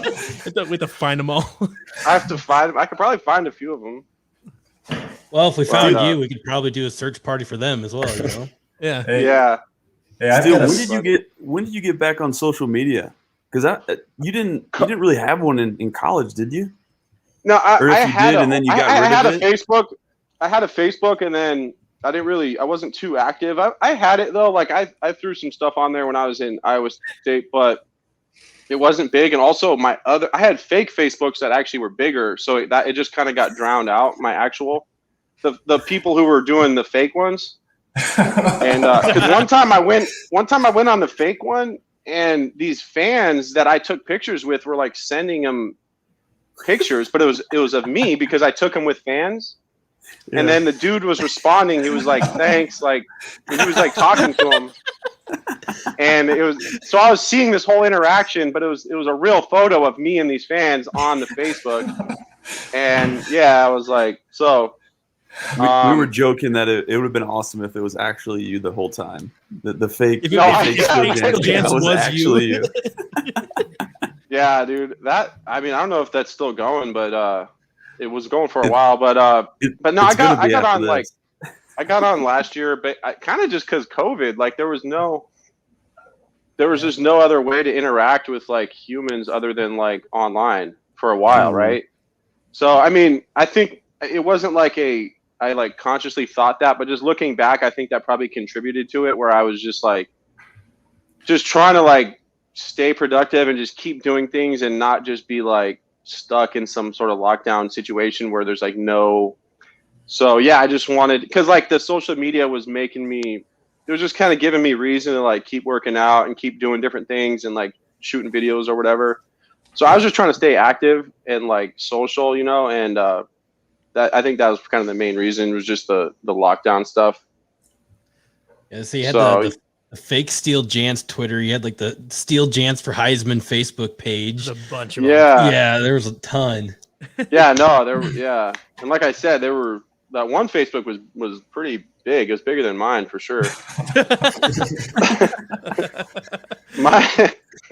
We have to find them all. I have to find. I could probably find a few of them. Well, if we found Well, you, we could probably do a search party for them as well. You know? Yeah. Hey, Yeah. hey, I've Steele, got when did you get back on social media? Because you didn't really have one in college, did you? No, Or if I you had did a, and then you I- got I rid had of a it? Facebook. I had a Facebook, and then I wasn't too active. I had it though. Like I threw some stuff on there when I was in Iowa State, but it wasn't big. And also I had fake Facebooks that actually were bigger, so it just kind of got drowned out. My actual the people who were doing the fake ones. And because one time I went on the fake one, and these fans that I took pictures with were like sending them pictures, but it was of me because I took them with fans. Yeah. And then the dude was responding. He was like, "Thanks," like he was like talking to him. And I was seeing this whole interaction, but it was a real photo of me and these fans on the Facebook. And yeah, I was like, so. We were joking that it would have been awesome if it was actually you the whole time. The fake. If the fake Steele Jantz was actually you. Yeah, dude. I don't know if that's still going, but it was going for a while. But no, I got on I got on last year, but kind of just because COVID. Like there was just no other way to interact with like humans other than like online for a while, right? So I mean, I think it wasn't like I like consciously thought that, but just looking back, I think that probably contributed to it, where I was just like trying to like stay productive and just keep doing things and not just be like stuck in some sort of lockdown situation where there's like no. So yeah, I just wanted, because like the social media was making me, it was just kind of giving me reason to like keep working out and keep doing different things and like shooting videos or whatever. So I was just trying to stay active and like social, you know, and I think that was kind of the main reason, was just the lockdown stuff. Yeah, so you had the fake Steele Jantz Twitter. You had like the Steele Jantz for Heisman Facebook page. There's a bunch of them. Yeah, there was a ton. Yeah, no, and like I said, that one Facebook was pretty big. It was bigger than mine for sure. That's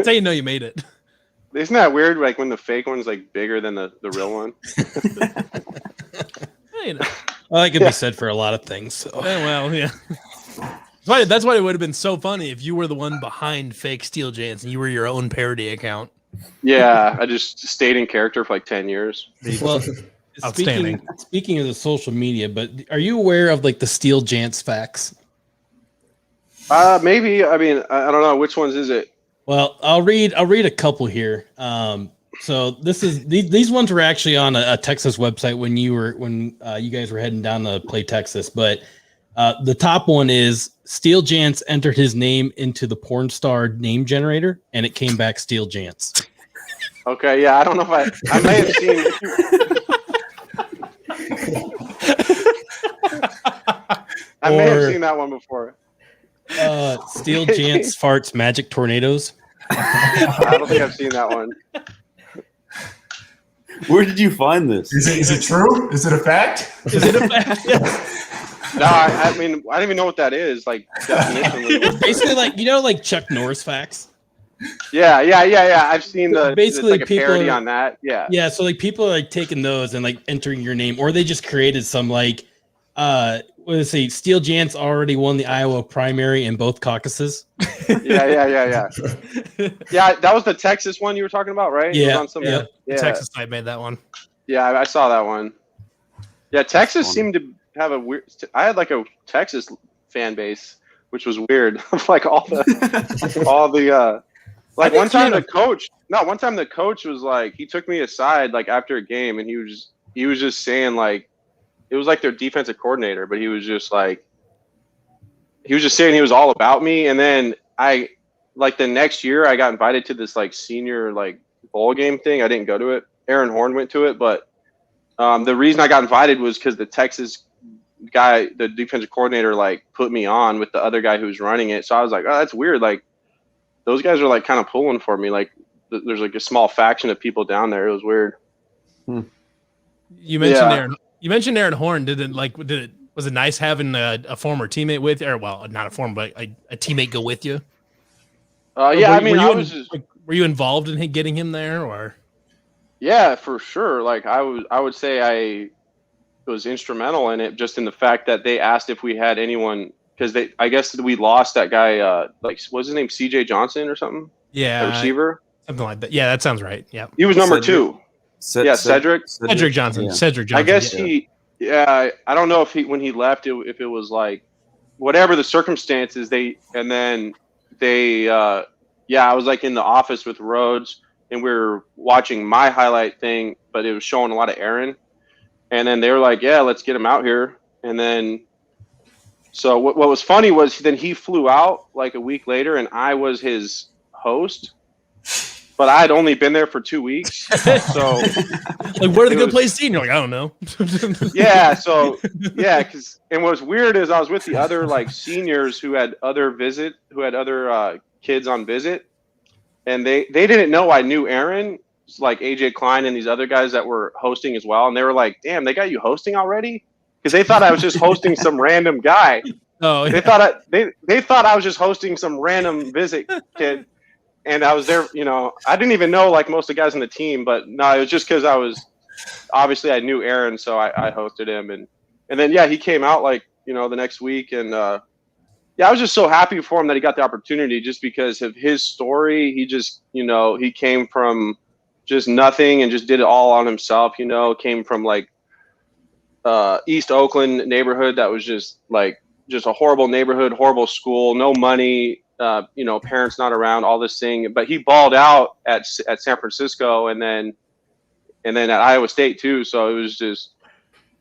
how you know you made it. Isn't that weird? Like when the fake one's like bigger than the real one. You know. Well, that could be said for a lot of things. So. Well, yeah. That's why it would have been so funny if you were the one behind fake Steele Jantz and you were your own parody account. Yeah, I just stayed in character for like 10 years. Well, Outstanding. Speaking of the social media, but are you aware of like the Steele Jantz facts? Maybe. I mean, I don't know. Which ones is it? Well, I'll read a couple here. So these ones were actually on a Texas website when you guys were heading down to play Texas. But the top one is Steele Jantz entered his name into the porn star name generator, and it came back Steele Jantz. Okay, yeah, I don't know if I may have seen. I may have seen that one before. Steele Jantz farts magic tornadoes. I don't think I've seen that one. Where did you find this? Is it true? Is it a fact? Is it a fact? No, I mean, I don't even know what that is. Like, definitionally. Basically, like Chuck Norris facts. Yeah. I've seen basically like a parody on that. Yeah. Yeah. So like people are like taking those and like entering your name, or they just created some like, what is it? Steele Jantz already won the Iowa primary in both caucuses. Yeah. Yeah, that was the Texas one you were talking about, right? Yeah. It was on some, The Texas side made that one. Yeah, I saw that one. Yeah, Texas seemed to have a weird. I had like a Texas fan base, which was weird. Like all the Like one time the coach was like, he took me aside like after a game, and he was just saying like, it was like their defensive coordinator, but he was just saying he was all about me. And then like the next year I got invited to this like senior like bowl game thing. I didn't go to it. Aaron Horn went to it, but the reason I got invited was because the Texas guy, the defensive coordinator, like put me on with the other guy who was running it. So I was like, oh, that's weird. Like those guys are like kind of pulling for me. Like there's like a small faction of people down there. It was weird. You mentioned Aaron. You mentioned Aaron Horn. Was it nice having a former teammate with, or well, not a former, but a teammate go with you? Yeah, were you involved in getting him there, or? Yeah, for sure. Like I would say I was instrumental in it, just in the fact that they asked if we had anyone, because I guess we lost that guy. Like, what's his name? CJ Johnson or something? Yeah, the receiver. Something like that. Yeah, that sounds right. Yeah, he was number 2. Cedric Johnson. Yeah. Cedric Johnson. I guess I don't know if when he left, if it was like whatever the circumstances. I was like in the office with Rhodes, and we were watching my highlight thing, but it was showing a lot of Aaron. And then they were like, yeah, let's get him out here. And then, so what was funny was then he flew out like a week later, and I was his host, but I had only been there for 2 weeks. So like, where are the good places eating? You're like, I don't know. Yeah. So yeah. And what's weird is I was with the other like seniors who had other kids on visit, and they didn't know I knew Aaron, like AJ Klein and these other guys that were hosting as well. And they were like, damn, they got you hosting already? Because they thought I was just hosting some random guy. Oh, yeah. They thought I was just hosting some random visit kid. And I was there, I didn't even know like most of the guys on the team, but no, it was just because I knew Aaron, so I hosted him. And then, yeah, he came out like, the next week. And I was just so happy for him that he got the opportunity, just because of his story. He just, he came from just nothing and just did it all on himself, came from like East Oakland neighborhood that was just a horrible neighborhood, horrible school, no money, parents not around, all this thing. But he balled out at San Francisco and then at Iowa State too. So it was just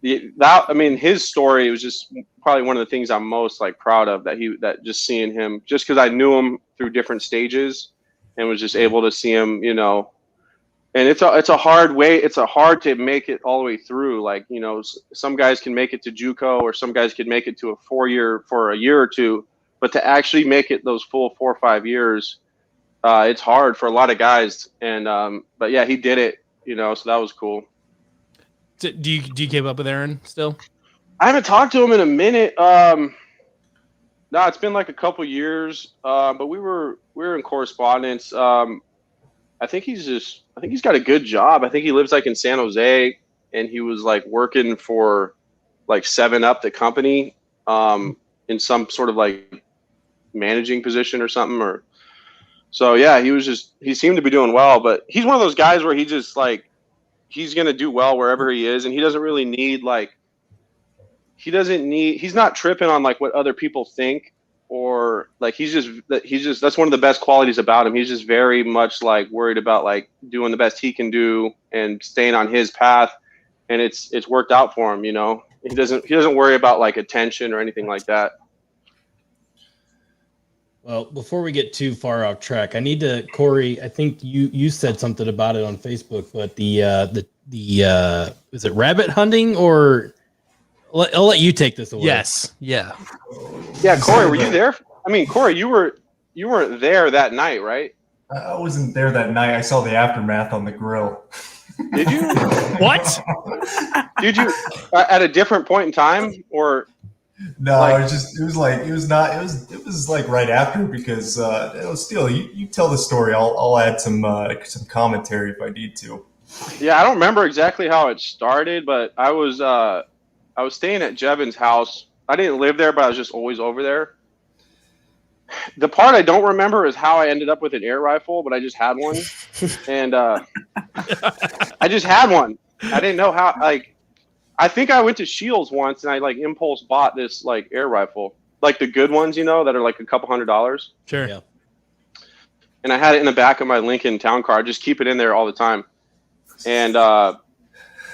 his story was just probably one of the things I'm most like proud of, that just seeing him, just because I knew him through different stages and was just able to see him, and it's a hard way. It's hard to make it all the way through. Like, some guys can make it to JUCO, or some guys could make it to a 4-year for a year or two, but to actually make it those full 4 or 5 years, it's hard for a lot of guys. And, but yeah, he did it, so that was cool. Do you keep up with Aaron still? I haven't talked to him in a minute. No, it's been like a couple years, but we were in correspondence. I think he's got a good job. I think he lives like in San Jose, and he was like working for like 7-Up, the company, in some sort of like managing position or something. So yeah, he seemed to be doing well, but he's one of those guys where he just like, he's going to do well wherever he is. And he doesn't really need he's not tripping on like what other people think, or like that's one of the best qualities about him. He's just very much like worried about like doing the best he can do and staying on his path. And it's worked out for him. He doesn't worry about like attention or anything like that. Well, before we get too far off track, I need to, Corey, I think you said something about it on Facebook, but the is it rabbit hunting, or I'll let you take this away. Yes. Yeah. Yeah. Corey, were you there? I mean, Corey, you weren't there that night, right? I wasn't there that night. I saw the aftermath on the grill. Did you? What? Did you at a different point in time, or? No, it was like right after, because Steele, you tell the story. I'll add some commentary if I need to. Yeah, I don't remember exactly how it started, but I was staying at Jevon's house. I didn't live there, but I was just always over there. The part I don't remember is how I ended up with an air rifle, but I just had one, and I just had one. I didn't know how. Like, I think I went to Shields once, and I like impulse bought this like air rifle, like the good ones, that are like a couple $100. Sure. Yeah. and I had it in the back of my Lincoln Town Car. I just keep it in there all the time. And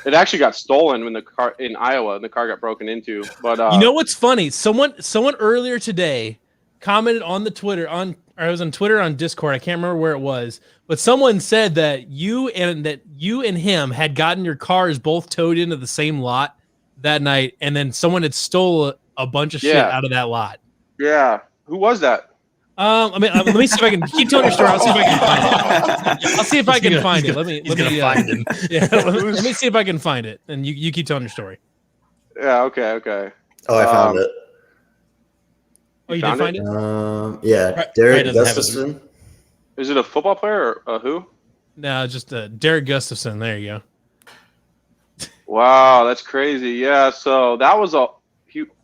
it actually got stolen when the car in Iowa, and the car got broken into. But you know what's funny? Someone earlier today commented on the Twitter or it was on Twitter on Discord. I can't remember where it was, but someone said that you and him had gotten your cars both towed into the same lot that night, and then someone had stole a bunch of shit out of that lot. Yeah, who was that? I mean, let me see if I can keep telling your story. I'll see if I can find it. I'll see if I can find it. Let me find him. Yeah, let me see if I can find it, and you keep telling your story. Yeah. Okay. Oh, I found it. Oh, you did find it? Yeah, Derek Gustafson. Is it a football player or who? No, just Derek Gustafson. There you go. Wow, that's crazy. Yeah, so that was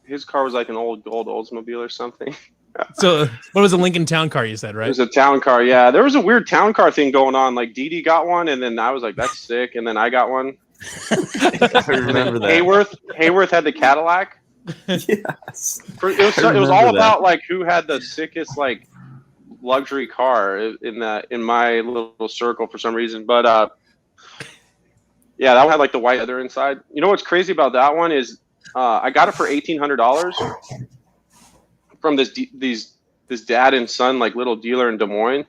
his car was like an old gold Oldsmobile or something. So what was a Lincoln Town Car you said, right? It was a town car. Yeah, there was a weird town car thing going on. Like Dee got one, and then I was like, "That's sick," and then I got one. I remember that. Hayworth had the Cadillac. Yes. It was all about like who had the sickest like luxury car in my little circle for some reason. But yeah, that one had like the white leather inside. You know what's crazy about that one is I got it for $1,800 from this dad and son like little dealer in Des Moines.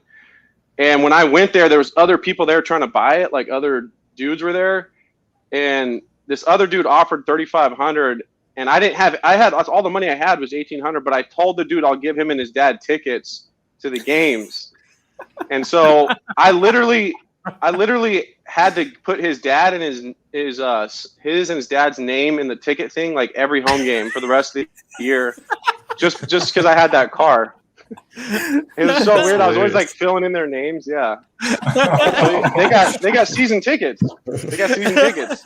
And when I went there was other people there trying to buy it, like other dudes were there, and this other dude offered $3,500, and I had all the money I had was $1,800, but I told the dude I'll give him and his dad tickets to the games. And so I literally had to put his dad and his and his dad's name in the ticket thing like every home game for the rest of the year, just because I had that car. It was so weird. I was always like filling in their names. Yeah, they got season tickets. They got season tickets.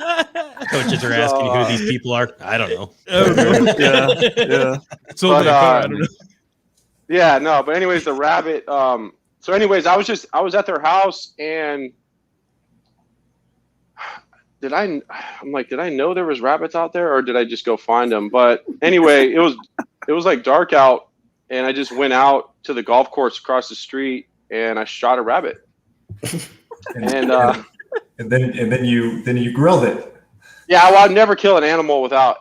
Coaches are asking who these people are. I don't know. Yeah. So I don't know. Yeah, no. But anyways, the rabbit. So anyways, I was at their house, and did I know there was rabbits out there, or did I just go find them? But anyway, it was like dark out, and I just went out to the golf course across the street, and I shot a rabbit. and then you grilled it. Yeah, well, I'd never kill an animal without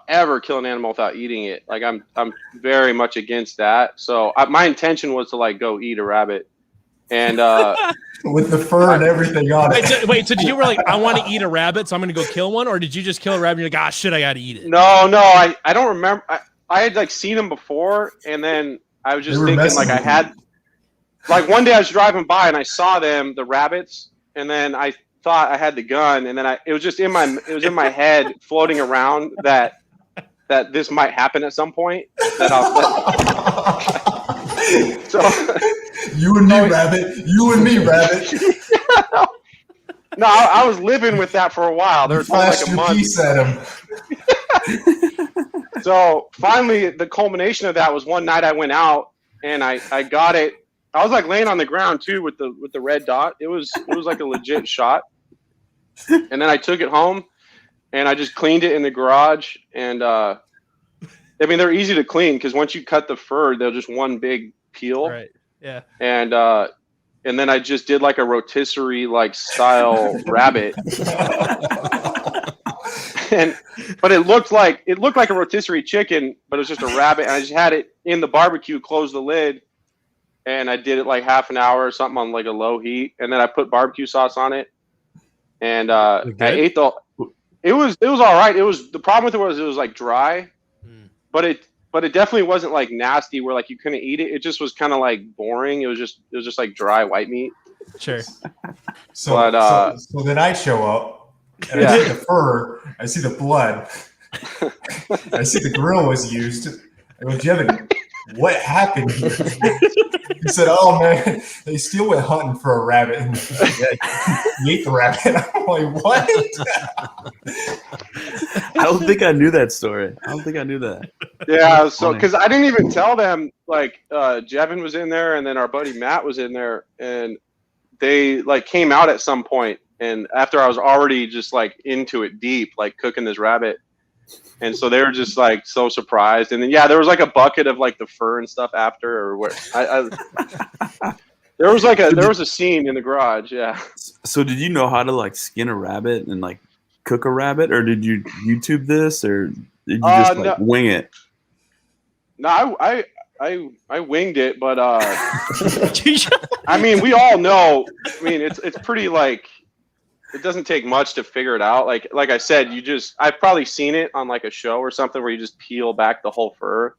eating it. Like I'm very much against that. So my intention was to like go eat a rabbit, and with the fur and everything on it. Wait, so did you were like, I want to eat a rabbit, so I'm going to go kill one, or did you just kill a rabbit and you're like, shit, I got to eat it? No, I don't remember. I had like seen them before, and then I was just thinking like I had, like one day I was driving by and I saw the rabbits, and then I thought I had the gun, and then it was in my head floating around that this might happen at some point. So you and me, rabbit. No, I was living with that for a while. There was like a month. Piece at him. So finally, the culmination of that was one night I went out and I got it. I was like laying on the ground too with the red dot. It was like a legit shot. And then I took it home and I just cleaned it in the garage. And I mean, they're easy to clean because once you cut the fur, they're just one big peel. Right. Yeah. And then I just did like a rotisserie like style rabbit. But it looked like a rotisserie chicken, but it was just a rabbit. And I just had it in the barbecue, closed the lid, and I did it like half an hour or something on like a low heat, and then I put barbecue sauce on it, and I ate it was all right. The problem with it was like dry, but it definitely wasn't like nasty where like you couldn't eat it. It just was kind of like boring. It was just like dry white meat. Sure. So then I show up. And I see the fur, I see the blood, I see the grill was used. I go, Jevin, what happened here? He said, oh man, they still went hunting for a rabbit and he ate the rabbit. I'm like, what? I don't think I knew that story. I don't think I knew that. Yeah, so because I didn't even tell them, like Jevin was in there and then our buddy Matt was in there, and they like came out at some point. And after I was already just like into it deep, like cooking this rabbit. And so they were just like so surprised. And then, there was like a bucket of like the fur and stuff after, or what There was a scene in the garage. Yeah. So did you know how to like skin a rabbit and like cook a rabbit, or did you YouTube this, or did you just like wing it? No, I winged it, but I mean, we all know. I mean, it's pretty like it doesn't take much to figure it out. Like I said, I've probably seen it on like a show or something where you just peel back the whole fur.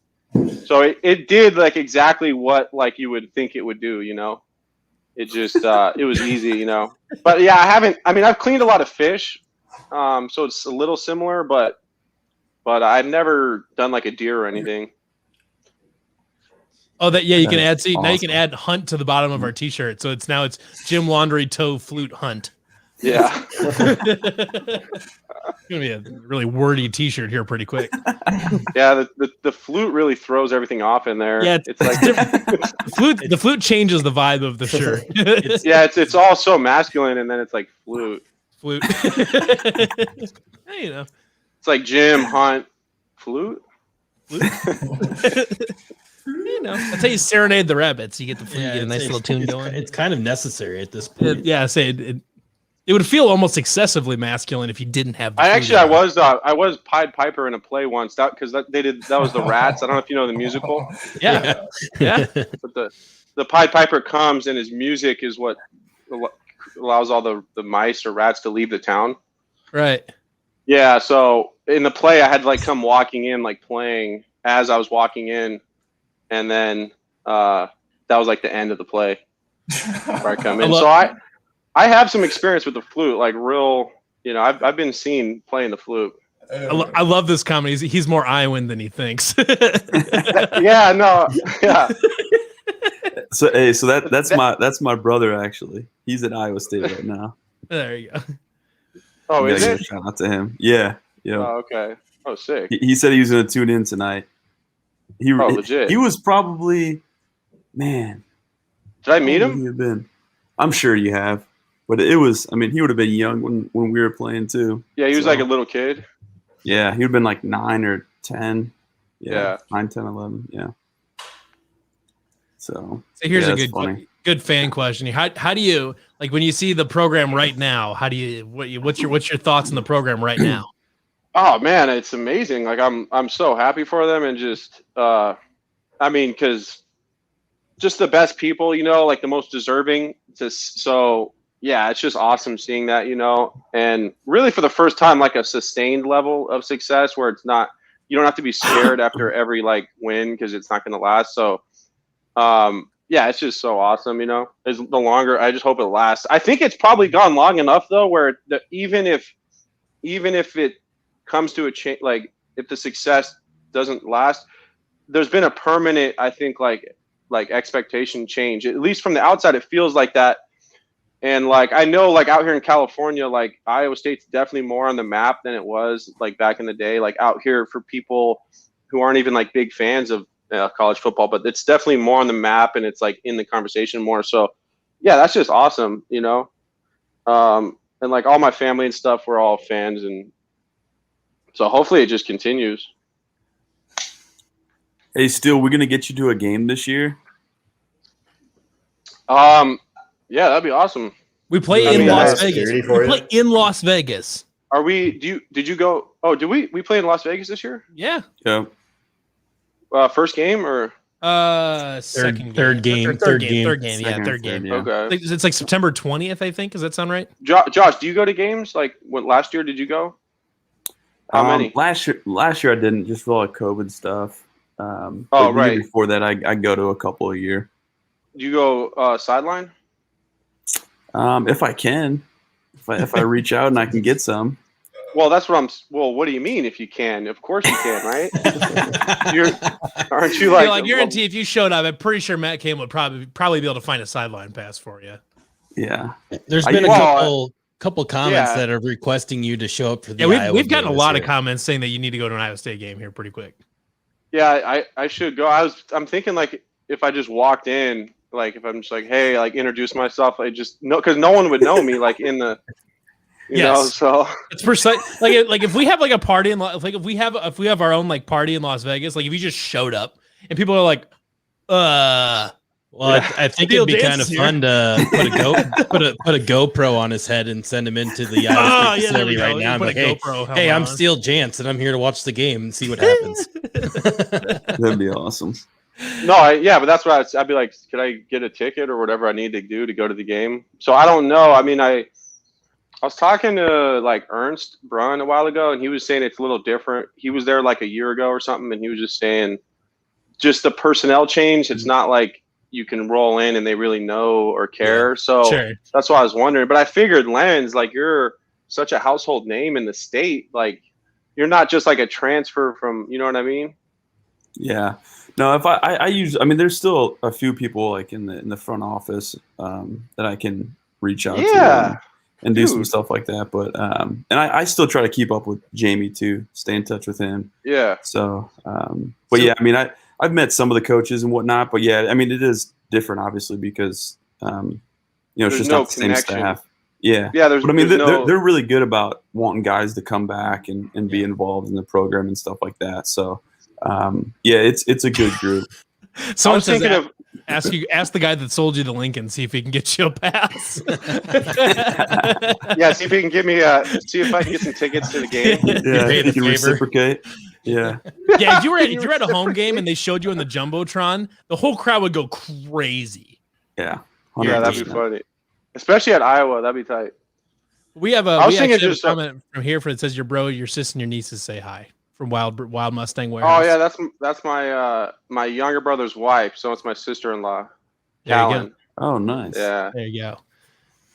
So it did like exactly what like you would think it would do, you know. It just it was easy, you know. But yeah, I've cleaned a lot of fish, so it's a little similar, but I've never done like a deer or anything. Oh, you can add. See, awesome. Now you can add hunt to the bottom of our T-shirt, so it's Jim Laundry Toe Flute Hunt. Yeah. It's gonna be a really wordy T-shirt here pretty quick. Yeah, the flute really throws everything off in there. Yeah, it's like the flute changes the vibe of the shirt. It's all so masculine, and then it's like flute. Hey, you know, it's like Jim Hunt flute. You know, that's how you serenade the rabbits. You get the flute, you get a nice little tune going. It's kind of necessary at this point. It would feel almost excessively masculine if you didn't have. I was Pied Piper in a play once. That was the Rats. I don't know if you know the musical. Yeah. But the Pied Piper comes and his music is what allows all the mice or rats to leave the town. Right. Yeah. So in the play, I had to like come walking in, like playing as I was walking in, and then that was like the end of the play where I come in. I have some experience with the flute, like real, you know, I've been seen playing the flute. I love this comedy. He's more Iowan than he thinks. Yeah, no, yeah. So that's my brother actually. He's at Iowa State right now. There you go. Oh, is it? Shout out to him. Yeah. Oh, okay. Oh, sick. He said he was going to tune in tonight. Legit. He was probably, man. Did I meet him? He have been? I'm sure you have. But it was, I mean, he would have been young when we were playing too. Yeah, he was like a little kid. Yeah, he would have been like 9 or 10. Yeah. 9, 10, 11. Yeah. So here's a good fan question. How do you, like, when you see the program right now, what's your thoughts on the program right now? Oh man, it's amazing. Like I'm so happy for them, and just because just the best people, you know, like the most deserving. So yeah, it's just awesome seeing that, you know, and really for the first time, like a sustained level of success where it's not, you don't have to be scared after every like win because it's not going to last. So, yeah, it's just so awesome, you know. It's the longer, I just hope it lasts. I think it's probably gone long enough though, where even if it comes to a change, like if the success doesn't last, there's been a permanent, I think, like expectation change. At least from the outside, it feels like that. And like I know, like out here in California, like Iowa State's definitely more on the map than it was like back in the day. Like out here for people who aren't even like big fans of college football, but it's definitely more on the map and it's like in the conversation more. So yeah, that's just awesome, you know. And like all my family and stuff, we're all fans, and so hopefully it just continues. Hey, Steele, we're gonna get you to a game this year. Yeah, that'd be awesome. We play in Las Vegas. We play in Las Vegas. Are we? Did you go? Oh, did we play in Las Vegas this year? Yeah. Yeah. First game or? Second third game. Yeah, third game. Yeah. Okay. It's like September 20th, I think. Does that sound right? Josh, do you go to games? Like last year, did you go? How many? Last year I didn't, just for all the COVID stuff. Right. The year before that, I go to a couple a year. Do you go sideline? If I can, if I reach out and I can get some. Well, that's what what do you mean if you can? Of course you can, right? Aren't you like? I guarantee if you showed up, I'm pretty sure Matt Kane would probably be able to find a sideline pass for you. Yeah. There's been a couple comments that are requesting you to show up for the Iowa we've gotten a lot of comments saying that you need to go to an Iowa State game here pretty quick. Yeah, I should go. I'm thinking like if I just walked in, like if I'm just like, hey, like introduce myself, I just know, because no one would know me like in the you know, so it's precise. Like if we have like a party in like if we have our own like party in Las Vegas, like if you just showed up and people are like, Well, I think it'd be kind of fun to put a GoPro on his head and send him into the Iowa State facility right now. I'm like, hey, I'm Steele Jantz, and I'm here to watch the game and see what happens. That'd be awesome. No, but that's what I'd be like, could I get a ticket or whatever I need to do to go to the game? So I don't know. I mean, I was talking to like Ernst Brunn a while ago, and he was saying it's a little different. He was there like a year ago or something, and he was just saying just the personnel change. It's not like you can roll in and they really know or care. So that's why I was wondering. But I figured, Lenz, like you're such a household name in the state. Like you're not just like a transfer from, you know what I mean? Yeah. No, if I mean, there's still a few people like in the front office that I can reach out to and do some stuff like that. But and I still try to keep up with Jamie too, stay in touch with him. Yeah. So, yeah, I mean, I've met some of the coaches and whatnot, but yeah, I mean, it is different obviously because it's just not the same staff. Yeah. Yeah. But I mean, they're really good about wanting guys to come back and be involved in the program and stuff like that. So. It's a good group. Someone says, ask the guy that sold you the Lincoln, see if he can get you a pass. Yeah, see if he can give me see if I can get some tickets to the game. Yeah, he can reciprocate. Yeah. Yeah, if you were at a home game and they showed you in the Jumbotron, the whole crowd would go crazy. Yeah. 100%. Yeah, that'd be funny. Especially at Iowa, that'd be tight. We have a comment from here that says your sis and your nieces say hi. From Wild Mustang Warehouse. Oh yeah, that's my my younger brother's wife. So it's my sister-in-law. There you go. Oh, nice. Yeah. There you go.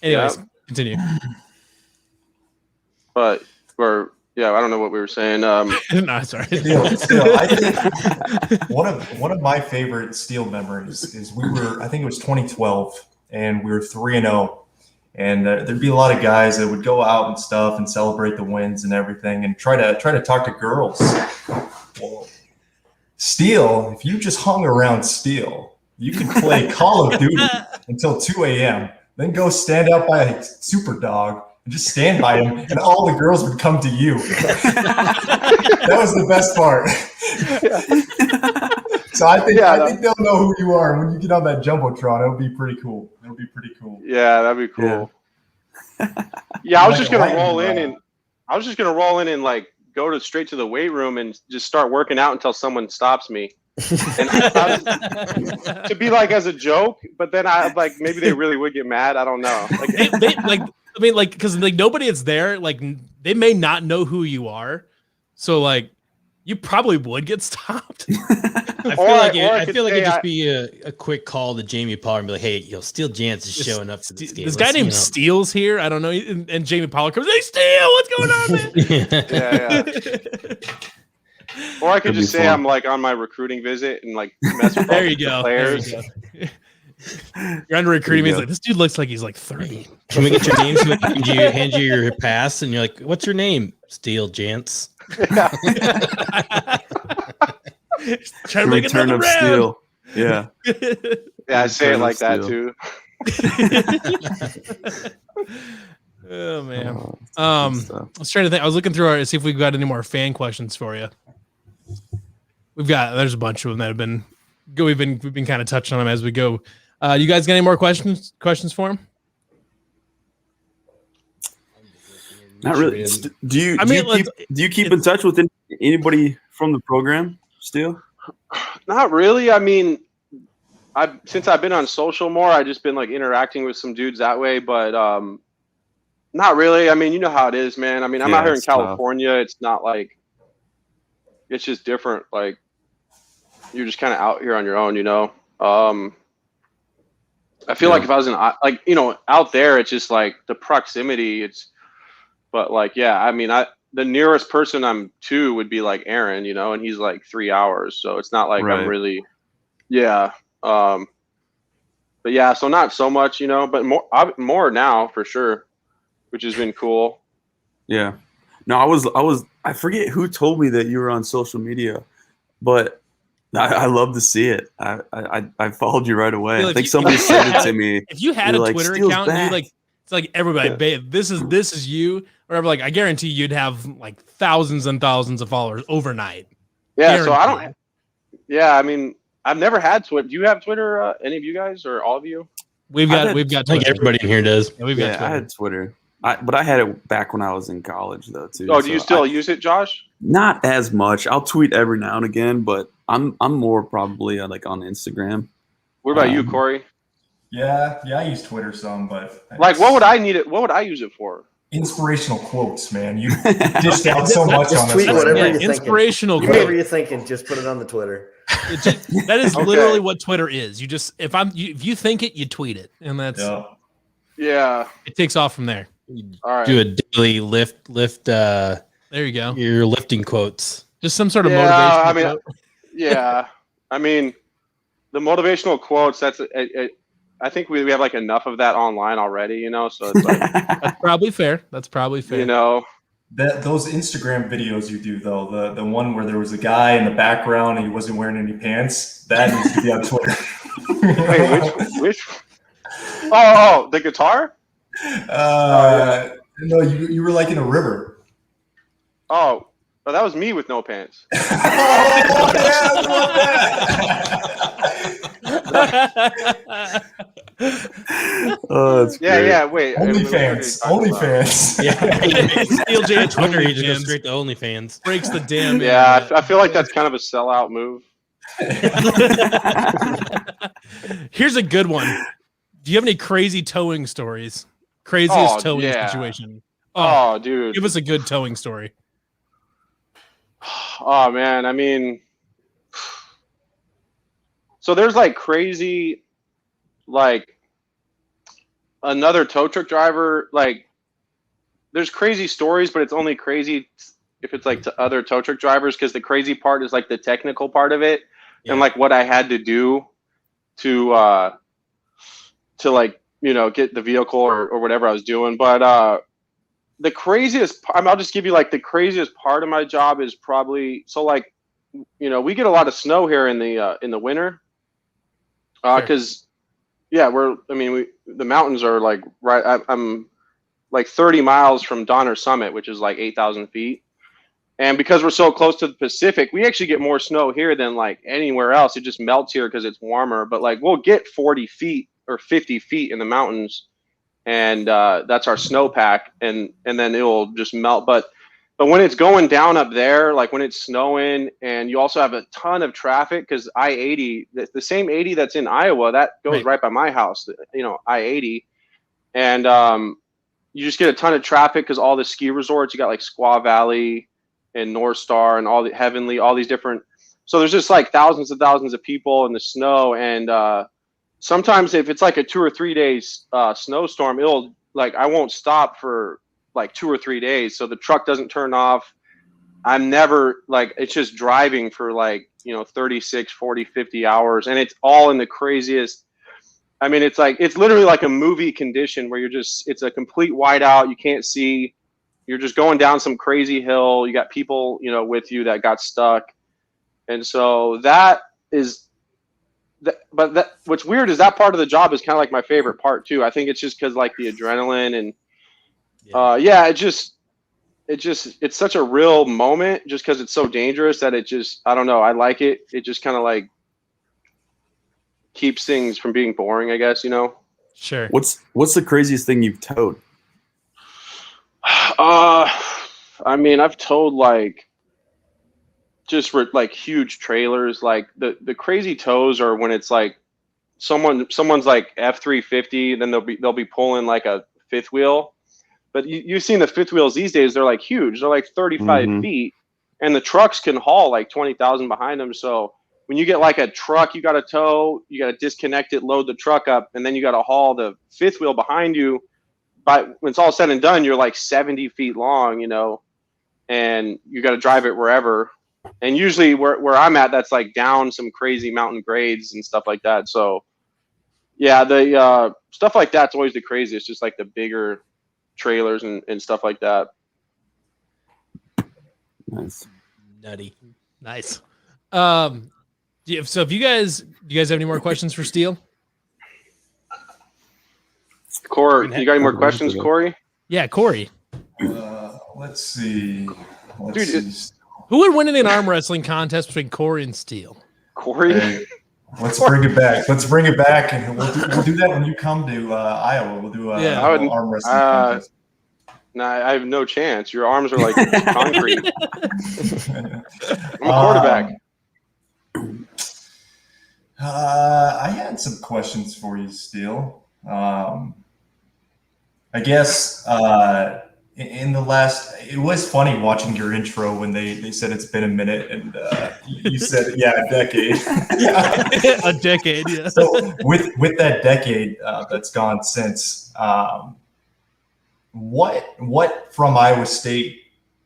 Anyways, continue. But I don't know what we were saying. No, sorry. Still, I think one of my favorite Steele memories is I think it was 2012, and we were 3-0. And there'd be a lot of guys that would go out and stuff and celebrate the wins and everything and try to talk to girls. Well, Steele, if you just hung around Steele, you could play Call of Duty until 2 a.m. Then go stand out by a super dog and just stand by him, and all the girls would come to you. That was the best part. So I think they'll know who you are. And when you get on that Jumbotron, it'll be pretty cool. Yeah, that'd be cool. Yeah, I was just gonna roll in and like go straight to the weight room and just start working out until someone stops me. And to be like as a joke, but then I like maybe they really would get mad. I don't know. Like because like nobody is there. Like they may not know who you are, so like you probably would get stopped. I feel like it'd just be a quick call to Jamie Pollard and be like, "Hey, Steele Jantz is showing up to this game. This guy named Steele's here. I don't know." And Jamie Pollard comes, "Hey, Steele, what's going on, man?" Yeah. Or I could just say I'm like on my recruiting visit and like mess with the players. You're under recruiting. He's like, "This dude looks like he's like 30." Can we get your name? So hand you your pass, and you're like, "What's your name?" Steele Jantz. Trying to make Return of Steele. Yeah. Yeah, I say it like that too. Oh man. I was trying to think. I was looking through see if we've got any more fan questions for you. There's a bunch of them that have been good. We've been kind of touching on them as we go. You guys got any more questions for him? Not really. Do you keep in touch with anybody from the program still? Not really. I mean, since I've been on social more, I've just been like interacting with some dudes that way, but not really. I mean, you know how it is, man. I mean, I'm out here in California. Tough. It's not like it's just different. Like you're just kind of out here on your own, you know. I feel like if I was out there, it's just like the proximity. But like, yeah, I mean, the nearest person I'm to would be like Aaron, you know, and he's like 3 hours. So it's not like I'm really, but yeah, so not so much, you know, but more now for sure, which has been cool. Yeah. No, I forget who told me that you were on social media, but I love to see it. I followed you right away. I think somebody sent it to me. If you had a Twitter account, it's like everybody, babe, this is you. Whatever, like I guarantee you'd have like thousands and thousands of followers overnight. Yeah, guaranteed. So I don't. Yeah, I mean, I've never had Twitter. Do you have Twitter? Any of you guys or all of you? We've got I think Twitter. everybody in here does. Yeah, we've got Yeah, Twitter. I had Twitter. But I had it back when I was in college though too. Oh, do you still use it, Josh? Not as much. I'll tweet every now and again, but I'm more probably like on Instagram. What about you, Corey? Yeah, I use Twitter some, but like, what would I need it? What would I use it for? Inspirational quotes, man. You dished out so much Just on tweet this. whatever Yeah, you're inspirational thinking. Whatever you're thinking, just put it on the Twitter. That is Okay. literally what Twitter is. You just if you think it, you tweet it, and that's Yeah. it takes off from there. All right. Do a daily lift. There you go. Your lifting quotes. Just some sort of Yeah, motivation. I mean, yeah. I mean, the motivational quotes. I think we have like enough of that online already. You know, so it's like that's probably fair. That's probably fair. you know. Those Instagram videos you do though, the one where there was a guy in the background and he wasn't wearing any pants, that needs to be on Twitter. Wait, which? Oh, the guitar? No, you were like in a river. Oh, that was me with no pants. Oh, that's great. Yeah. Wait. OnlyFans. Yeah. Steele Jantz Twitter, you just go OnlyFans straight to OnlyFans. breaks the damn. Yeah, internet. I feel like that's kind of a sellout move. Here's a good one. Do you have any crazy towing stories? Craziest Oh, towing yeah. situation. Oh, dude. Give us a good towing story. Oh man, I mean, so there's like crazy, like another tow truck driver. Like, there's crazy stories, but it's only crazy if it's like to other tow truck drivers, because the crazy part is like the technical part of it, and like what I had to do to like, you know, get the vehicle or whatever I was doing. But the craziest, I'll just give you like the craziest part of my job is probably, so like, you know, we get a lot of snow here in the winter, because the mountains are like I'm like 30 miles from Donner Summit, which is like 8,000 feet. And because we're so close to the Pacific, we actually get more snow here than like anywhere else. It just melts here because it's warmer, but like we'll get 40 feet or 50 feet in the mountains. And that's our snowpack, and then it will just melt. But when it's going down up there, like when it's snowing, and you also have a ton of traffic, because I-80, the same 80 that's in Iowa, that goes right by my house, you know, I-80. And you just get a ton of traffic because all the ski resorts, you got like Squaw Valley and North Star and all the Heavenly, all these different. So there's just like thousands and thousands of people in the snow, and sometimes if it's like a 2 or 3 days snowstorm, it'll like, I won't stop for like 2 or 3 days. So the truck doesn't turn off. I'm never like, it's just driving for like, you know, 36, 40, 50 hours. And it's all in the craziest. I mean, it's like, it's literally like a movie condition where it's a complete whiteout. You can't see, you're just going down some crazy hill. You got people, you know, with you that got stuck. And so that is, but what's weird is that part of the job is kind of like my favorite part too. I think it's just because like the adrenaline and it's such a real moment just because it's so dangerous that it just, I don't know, I like it. It just kind of like keeps things from being boring, I guess, you know. Sure. What's the craziest thing you've towed? I mean, I've towed like just like huge trailers. Like the crazy tows are when it's like someone's like F-350, then they'll be pulling like a fifth wheel. But you've seen the fifth wheels these days, they're like huge. They're like 35 feet, and the trucks can haul like 20,000 behind them. So when you get like a truck you got to tow, you got to disconnect it, load the truck up, and then you got to haul the fifth wheel behind you. But when it's all said and done, you're like 70 feet long, you know, and you got to drive it wherever. And usually where I'm at, that's like down some crazy mountain grades and stuff like that. So yeah, the stuff like that's always the craziest, just like the bigger trailers and stuff like that. Nice. Nutty. Nice. So if do you guys have any more questions for Steele? Corey, you got any more questions, Corey? Yeah, Corey. Let's see. Dude, Who would win in an arm wrestling contest between Corey and Steele? Corey? Let's bring it back. And we'll do that when you come to Iowa. We'll do an arm wrestling contest. No, I have no chance. Your arms are like concrete. I'm a quarterback. I had some questions for you, Steele. I guess in the last, it was funny watching your intro when they said it's been a minute, and you said, a decade. A decade, yeah. So with that decade that's gone since, what from Iowa State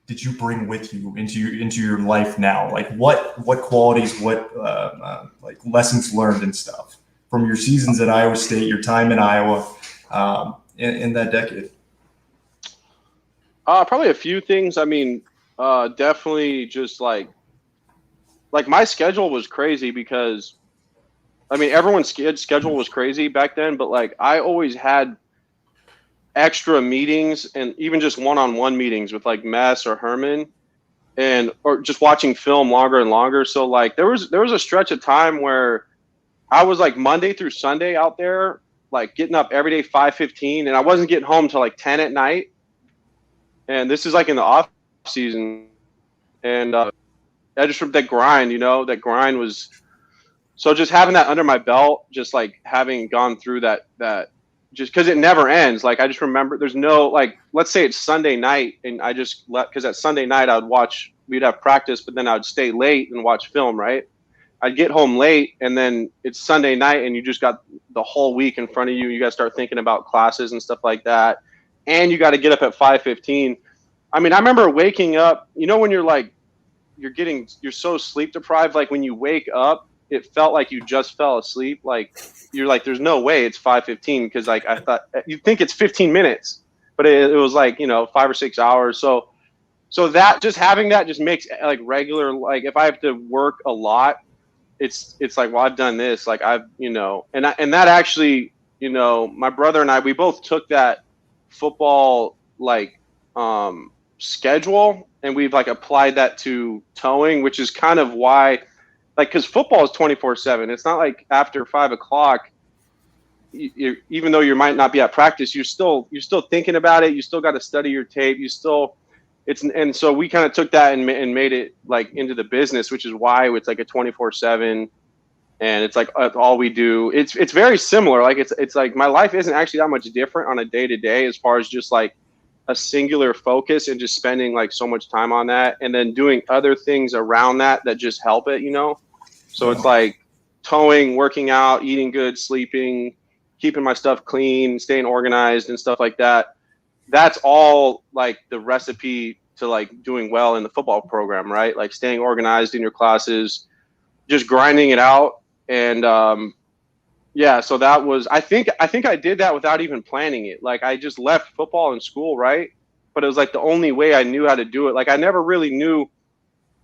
did you bring with you into your life now? Like what qualities, what like lessons learned and stuff from your seasons at Iowa State, your time in Iowa, in that decade? Probably a few things. I mean, definitely just like my schedule was crazy because, I mean, everyone's schedule was crazy back then, but like I always had extra meetings and even just one-on-one meetings with like Mess or Herman, or just watching film longer and longer. So like there was a stretch of time where I was like Monday through Sunday out there, like getting up every day 5:15, and I wasn't getting home till like 10 at night. And this is like in the off season, and I just that grind, that grind was. So just having that under my belt, just like having gone through that just because it never ends. Like I just remember there's no, like, let's say it's Sunday night and I just left, because at Sunday night we'd have practice, but then I'd stay late and watch film, right? I'd get home late and then it's Sunday night and you just got the whole week in front of you. You got to start thinking about classes and stuff like that. And you got to get up at 5:15. I mean, I remember waking up, when you're like, you're so sleep deprived, like when you wake up, it felt like you just fell asleep. Like you're like, there's no way it's 5:15, because like I thought you'd think it's 15 minutes, but it was like 5 or 6 hours. So that, just having that just makes like regular, like if I have to work a lot, it's like, well, I've done this, like I've and that actually, my brother and I, we both took that football like schedule and we've like applied that to towing, which is kind of why. Like, because football is 24/7. It's not like after 5 o'clock, even though you might not be at practice, you're still thinking about it. You still got to study your tape. And so we kind of took that and made it like into the business, which is why it's like a 24/7, and it's like all we do. It's very similar. Like it's like my life isn't actually that much different on a day to day as far as just like a singular focus and just spending like so much time on that, and then doing other things around that just help it, So it's like towing, working out, eating good, sleeping, keeping my stuff clean, staying organized and stuff like that. That's all like the recipe to like doing well in the football program, right? Like staying organized in your classes, just grinding it out. And so that was, I think I did that without even planning it. Like I just left football in school, right? But it was like the only way I knew how to do it. Like I never really knew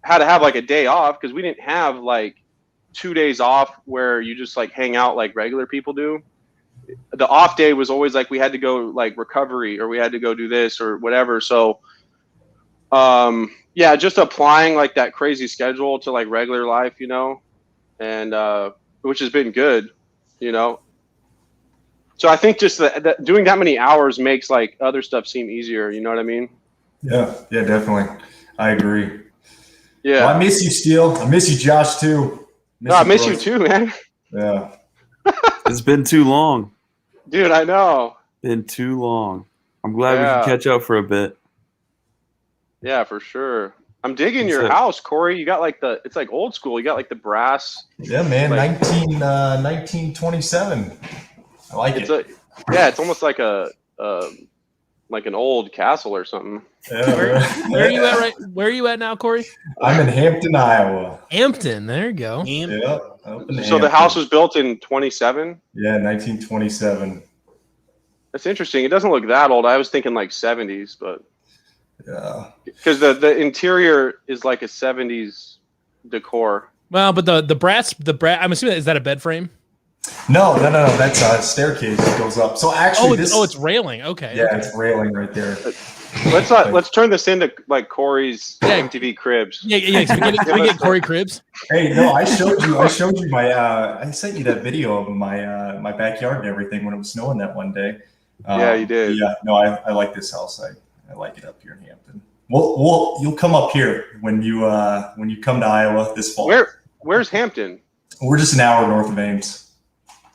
how to have like a day off, because we didn't have like 2 days off where you just like hang out like regular people do. The off day was always like we had to go like recovery, or we had to go do this or whatever. So just applying like that crazy schedule to like regular life, and which has been good, So I think just that doing that many hours makes like other stuff seem easier. You know what I mean? Yeah, definitely. I agree. Yeah. Well, I miss you, Steele. I miss you, Josh, too. I miss you too, man. Yeah. It's been too long. Dude, I know. Been too long. I'm glad we can catch up for a bit. Yeah, for sure. I'm digging your house, Corey. You got like it's like old school. You got like the brass. Yeah, man. Like, 1927. I like it. It's almost like like an old castle or something. Yeah, where are you at where are you at now, Corey? I'm in Hampton, Iowa. Hampton, there you go. Yeah. So the house was built in 27? Yeah, 1927. That's interesting. It doesn't look that old. I was thinking like 70s, but yeah. Because the interior is like a 70s decor. Well, but the brass, I'm assuming, is that a bed frame? No. That's a staircase that goes up. So actually, it's railing. Okay. Yeah, okay. it's railing right there. Let's turn this into like Corey's MTV Cribs. Yeah. Can we get Corey Cribs? Hey, no, I showed you my. I sent you that video of my backyard and everything when it was snowing that one day. Yeah, you did. Yeah, no, I like this house. I like it up here in Hampton. You'll come up here when you come to Iowa this fall. Where's Hampton? We're just an hour north of Ames.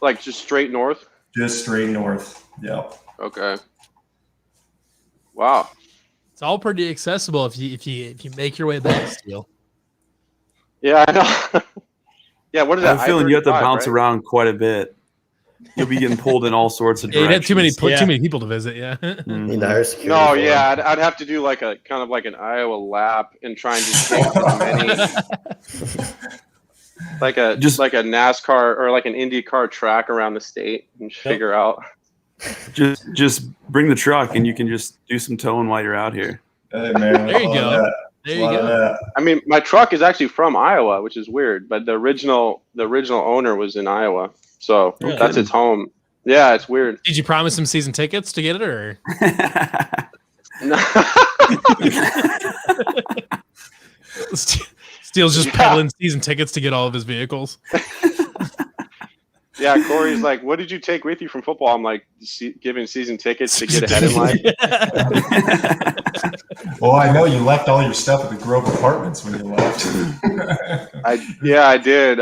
Like just straight north? Just straight north. Yeah. Okay. Wow. It's all pretty accessible if you make your way back, Steele. Yeah, I know. Yeah, what is that? I'm feeling you have to bounce around quite a bit. You'll be getting pulled in all sorts of directions. You had too many people to visit. Yeah. Need to hire security. No, yeah, I'd have to do like a kind of like an Iowa lap and try and just take as many, like a NASCAR or like an IndyCar track around the state and figure out. Just bring the truck and you can just do some towing while you're out here. Hey, man, there you go. There you go. I mean, my truck is actually from Iowa, which is weird, but the original owner was in Iowa. So that's its home. Yeah, it's weird. Did you promise him season tickets to get it, or? No. Steele's just peddling season tickets to get all of his vehicles. Yeah, Corey's like, "What did you take with you from football?" I'm like, giving season tickets to get ahead in life. Well, I know you left all your stuff at the Grove Apartments when you left. I did.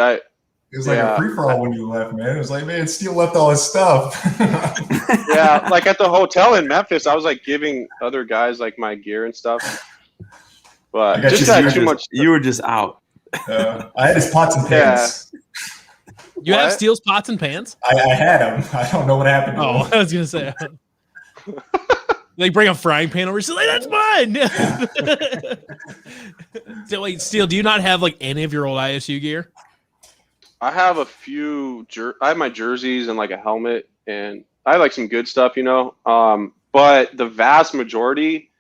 It was like a free-for-all when you left, man. It was like, man, Steele left all his stuff. Yeah, like at the hotel in Memphis, I was like giving other guys like my gear and stuff. But just got too much. You were just out. I had his pots and pans. You have Steele's pots and pans? I had them. I don't know what happened to them. I was going to say. They bring a frying pan over. She's like, that's mine. So wait, Steele, do you not have like any of your old ISU gear? I have a few. I have my jerseys and like a helmet, and I have like some good stuff, you know. But the vast majority,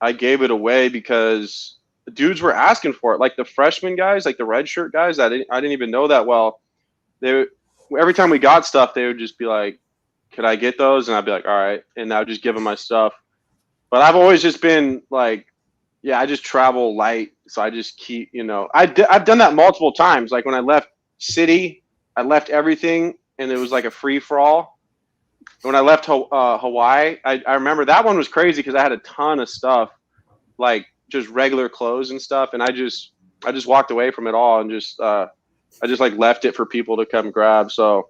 I gave it away because dudes were asking for it. Like the freshman guys, like the red shirt guys, I didn't even know that well. Every time we got stuff, they would just be like, "Could I get those?" And I'd be like, "All right," and I would just give them my stuff. But I've always just been like, yeah, I just travel light, so I just keep, you know, I've done that multiple times. Like when I left city, I left everything, and it was like a free for all. When I left Hawaii, I remember that one was crazy because I had a ton of stuff, like just regular clothes and stuff, and I just walked away from it all and just I just like left it for people to come grab. So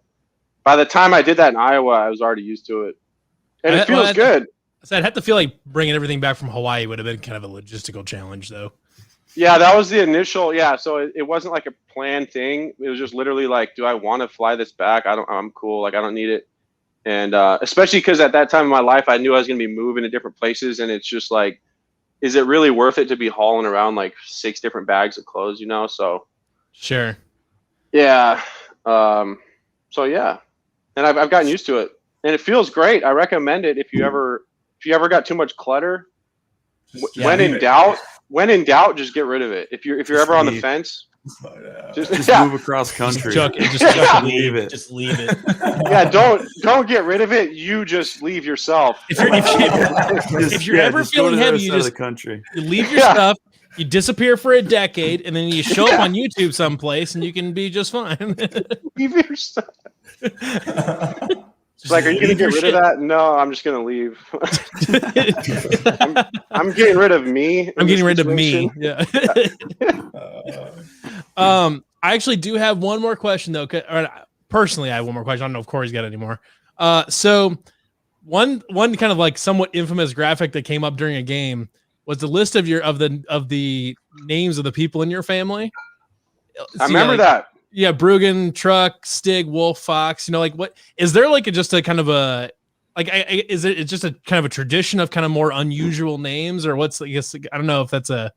by the time I did that in Iowa, I was already used to it, and it feels good. So I'd have to feel like bringing everything back from Hawaii would have been kind of a logistical challenge, though. Yeah, that was the initial. Yeah, so it wasn't like a planned thing. It was just literally like, do I want to fly this back? I'm cool. Like I don't need it. And especially because at that time in my life, I knew I was going to be moving to different places, and it's just like, is it really worth it to be hauling around like 6 different bags of clothes? You know, so sure. Yeah. So yeah, and I've gotten used to it, and it feels great. I recommend it if you ever got too much clutter. When in doubt, just get rid of it. If you're ever on the fence, just move across country. Just leave it. Just leave it. Yeah, don't get rid of it. You just leave yourself. If you're ever feeling heavy, you leave your stuff. You disappear for a decade, and then you show up on YouTube someplace, and you can be just fine. Leave your stuff. Like, are you going to get rid of that? No, I'm just going to leave. I'm getting rid of me. I'm getting rid of me. Yeah. I actually do have one more question, though. Or personally, I have one more question. I don't know if Corey's got any more. So one kind of like somewhat infamous graphic that came up during a game was the list of the names of the people in your family. I remember that. Yeah, Bruggen, Truck, Stig, Wolf, Fox. You know, like what is there like just a kind of a like? Is it just a kind of a tradition of kind of more unusual names, or what's? I guess I don't know if that's a.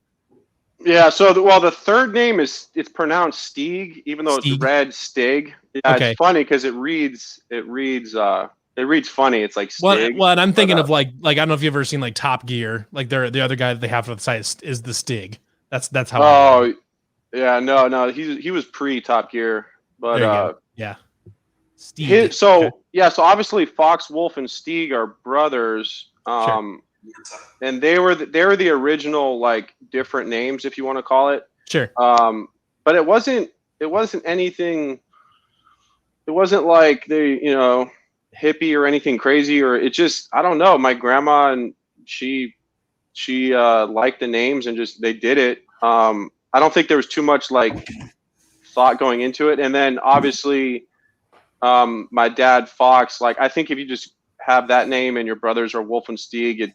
Yeah. So the third name it's pronounced Stig, even though it's read Stig. Yeah, okay. It's funny because it reads funny. It's like Stig. Well, and I'm thinking of like I don't know if you've ever seen like Top Gear. Like the other guy that they have for the site is the Stig. That's how. Oh. Yeah, no, he was pre Top Gear, but yeah. Steele. So obviously Fox, Wolf, and Steele are brothers. And they were the original like different names, if you want to call it. Sure. But it wasn't anything. It wasn't like the hippie or anything crazy, or it just, I don't know. My grandma, and she liked the names and just they did it. I don't think there was too much like thought going into it. And then obviously my dad Fox, like I think if you just have that name and your brothers are Wolf and Steele,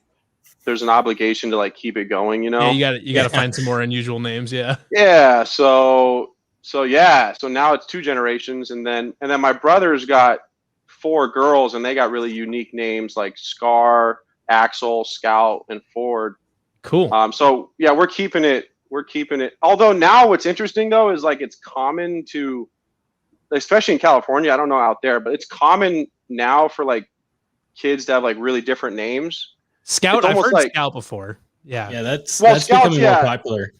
there's an obligation to like keep it going, Yeah, you got to find some more unusual names. Yeah. Yeah. So now it's 2 generations, and then my brothers got 4 girls, and they got really unique names like Scar, Axel, Scout, and Ford. Cool. So yeah, we're keeping it. Although now what's interesting though is like it's common to, especially in California, I don't know out there, but it's common now for like kids to have like really different names. Scout, I've heard like, Scout before. Yeah. That's Scouts, becoming more popular.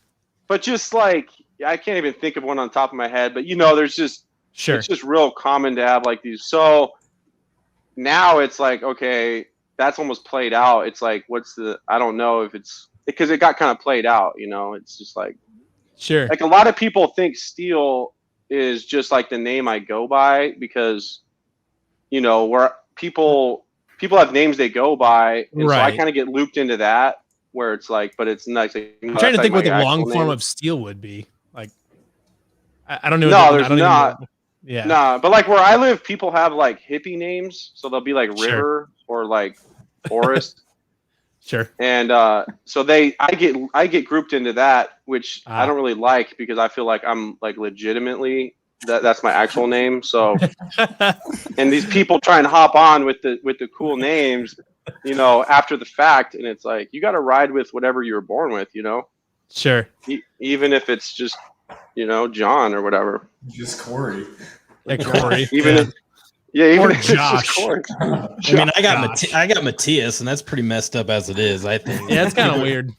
But just like, I can't even think of one on top of my head, but there's just, it's just real common to have like these. So now it's like, okay, that's almost played out. It's like, I don't know if it's, because it got kind of played out, it's just like, sure. Like a lot of people think Steele is just like the name I go by because, where people have names they go by. And so I kind of get looped into that where it's like, but it's nice. Like, I'm trying to think what the long form of Steele would be. Like, I don't know. No, there's not. Yeah. Nah, but like where I live, people have like hippie names. So they'll be like River or like Forest. Sure. And so I get grouped into that, which I don't really like because I feel like I'm like legitimately that's my actual name. So and these people try and hop on with the cool names, after the fact, and it's like you got to ride with whatever you were born with, Sure. Even if it's just John or whatever. Just Corey. Yeah, Corey. Even if Josh. it's just Corey. I mean, I got Matthias, and that's pretty messed up as it is, I think. Yeah, it's kind of weird.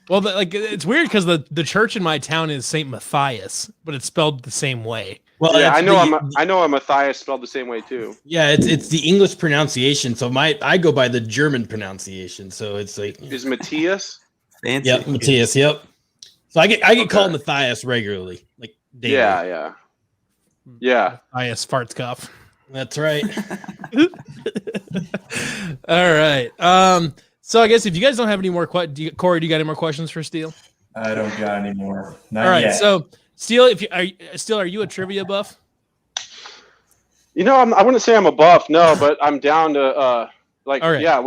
Well, it's weird because the church in my town is St. Matthias, but it's spelled the same way. Well, yeah, I know a Matthias spelled the same way too. Yeah, it's the English pronunciation. So I go by the German pronunciation. So it's like is Matthias? Fancy. Yep, Matthias. Yep. So I get called Matthias regularly, like daily. Yeah. Matthias Fartscoff. That's right. All right. So I guess if you guys don't have any more questions, Corey, do you got any more questions for Steele? I don't got any more. Not All right. yet. So Steele, are you a trivia buff? I wouldn't say I'm a buff, no, but I'm down to what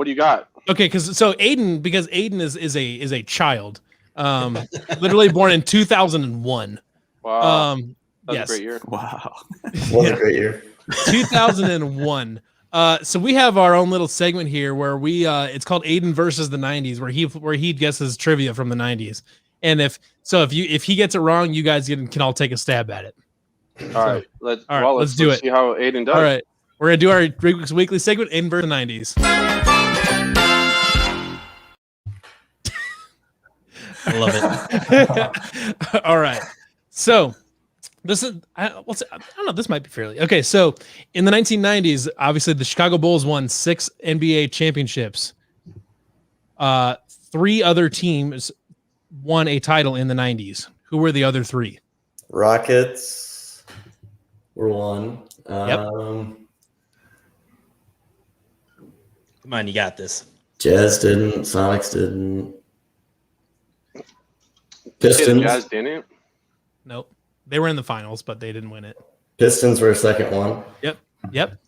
do you got? Okay, because Aidan is a child, literally born in 2001. Wow. That's yes. a great year. Wow. What a great year. 2001. So we have our own little segment here where it's called Aidan versus the 90s, where he guesses trivia from the 90s. And if he gets it wrong, you guys can all take a stab at it. All right. Let's do it. See how Aidan does. All right. We're going to do our weekly segment, Aidan versus the 90s. I love it. All right. So this is, I don't know, this might be fairly. Okay, so in the 1990s, obviously the Chicago Bulls won 6 NBA championships. 3 other teams won a title in the 90s. Who were the other 3? Rockets were one. Yep. Come on, you got this. Jazz didn't. Sonics didn't. Pistons. Pistons. Jazz didn't. Nope. They were in the finals, but they didn't win it. Pistons were a second one. Yep.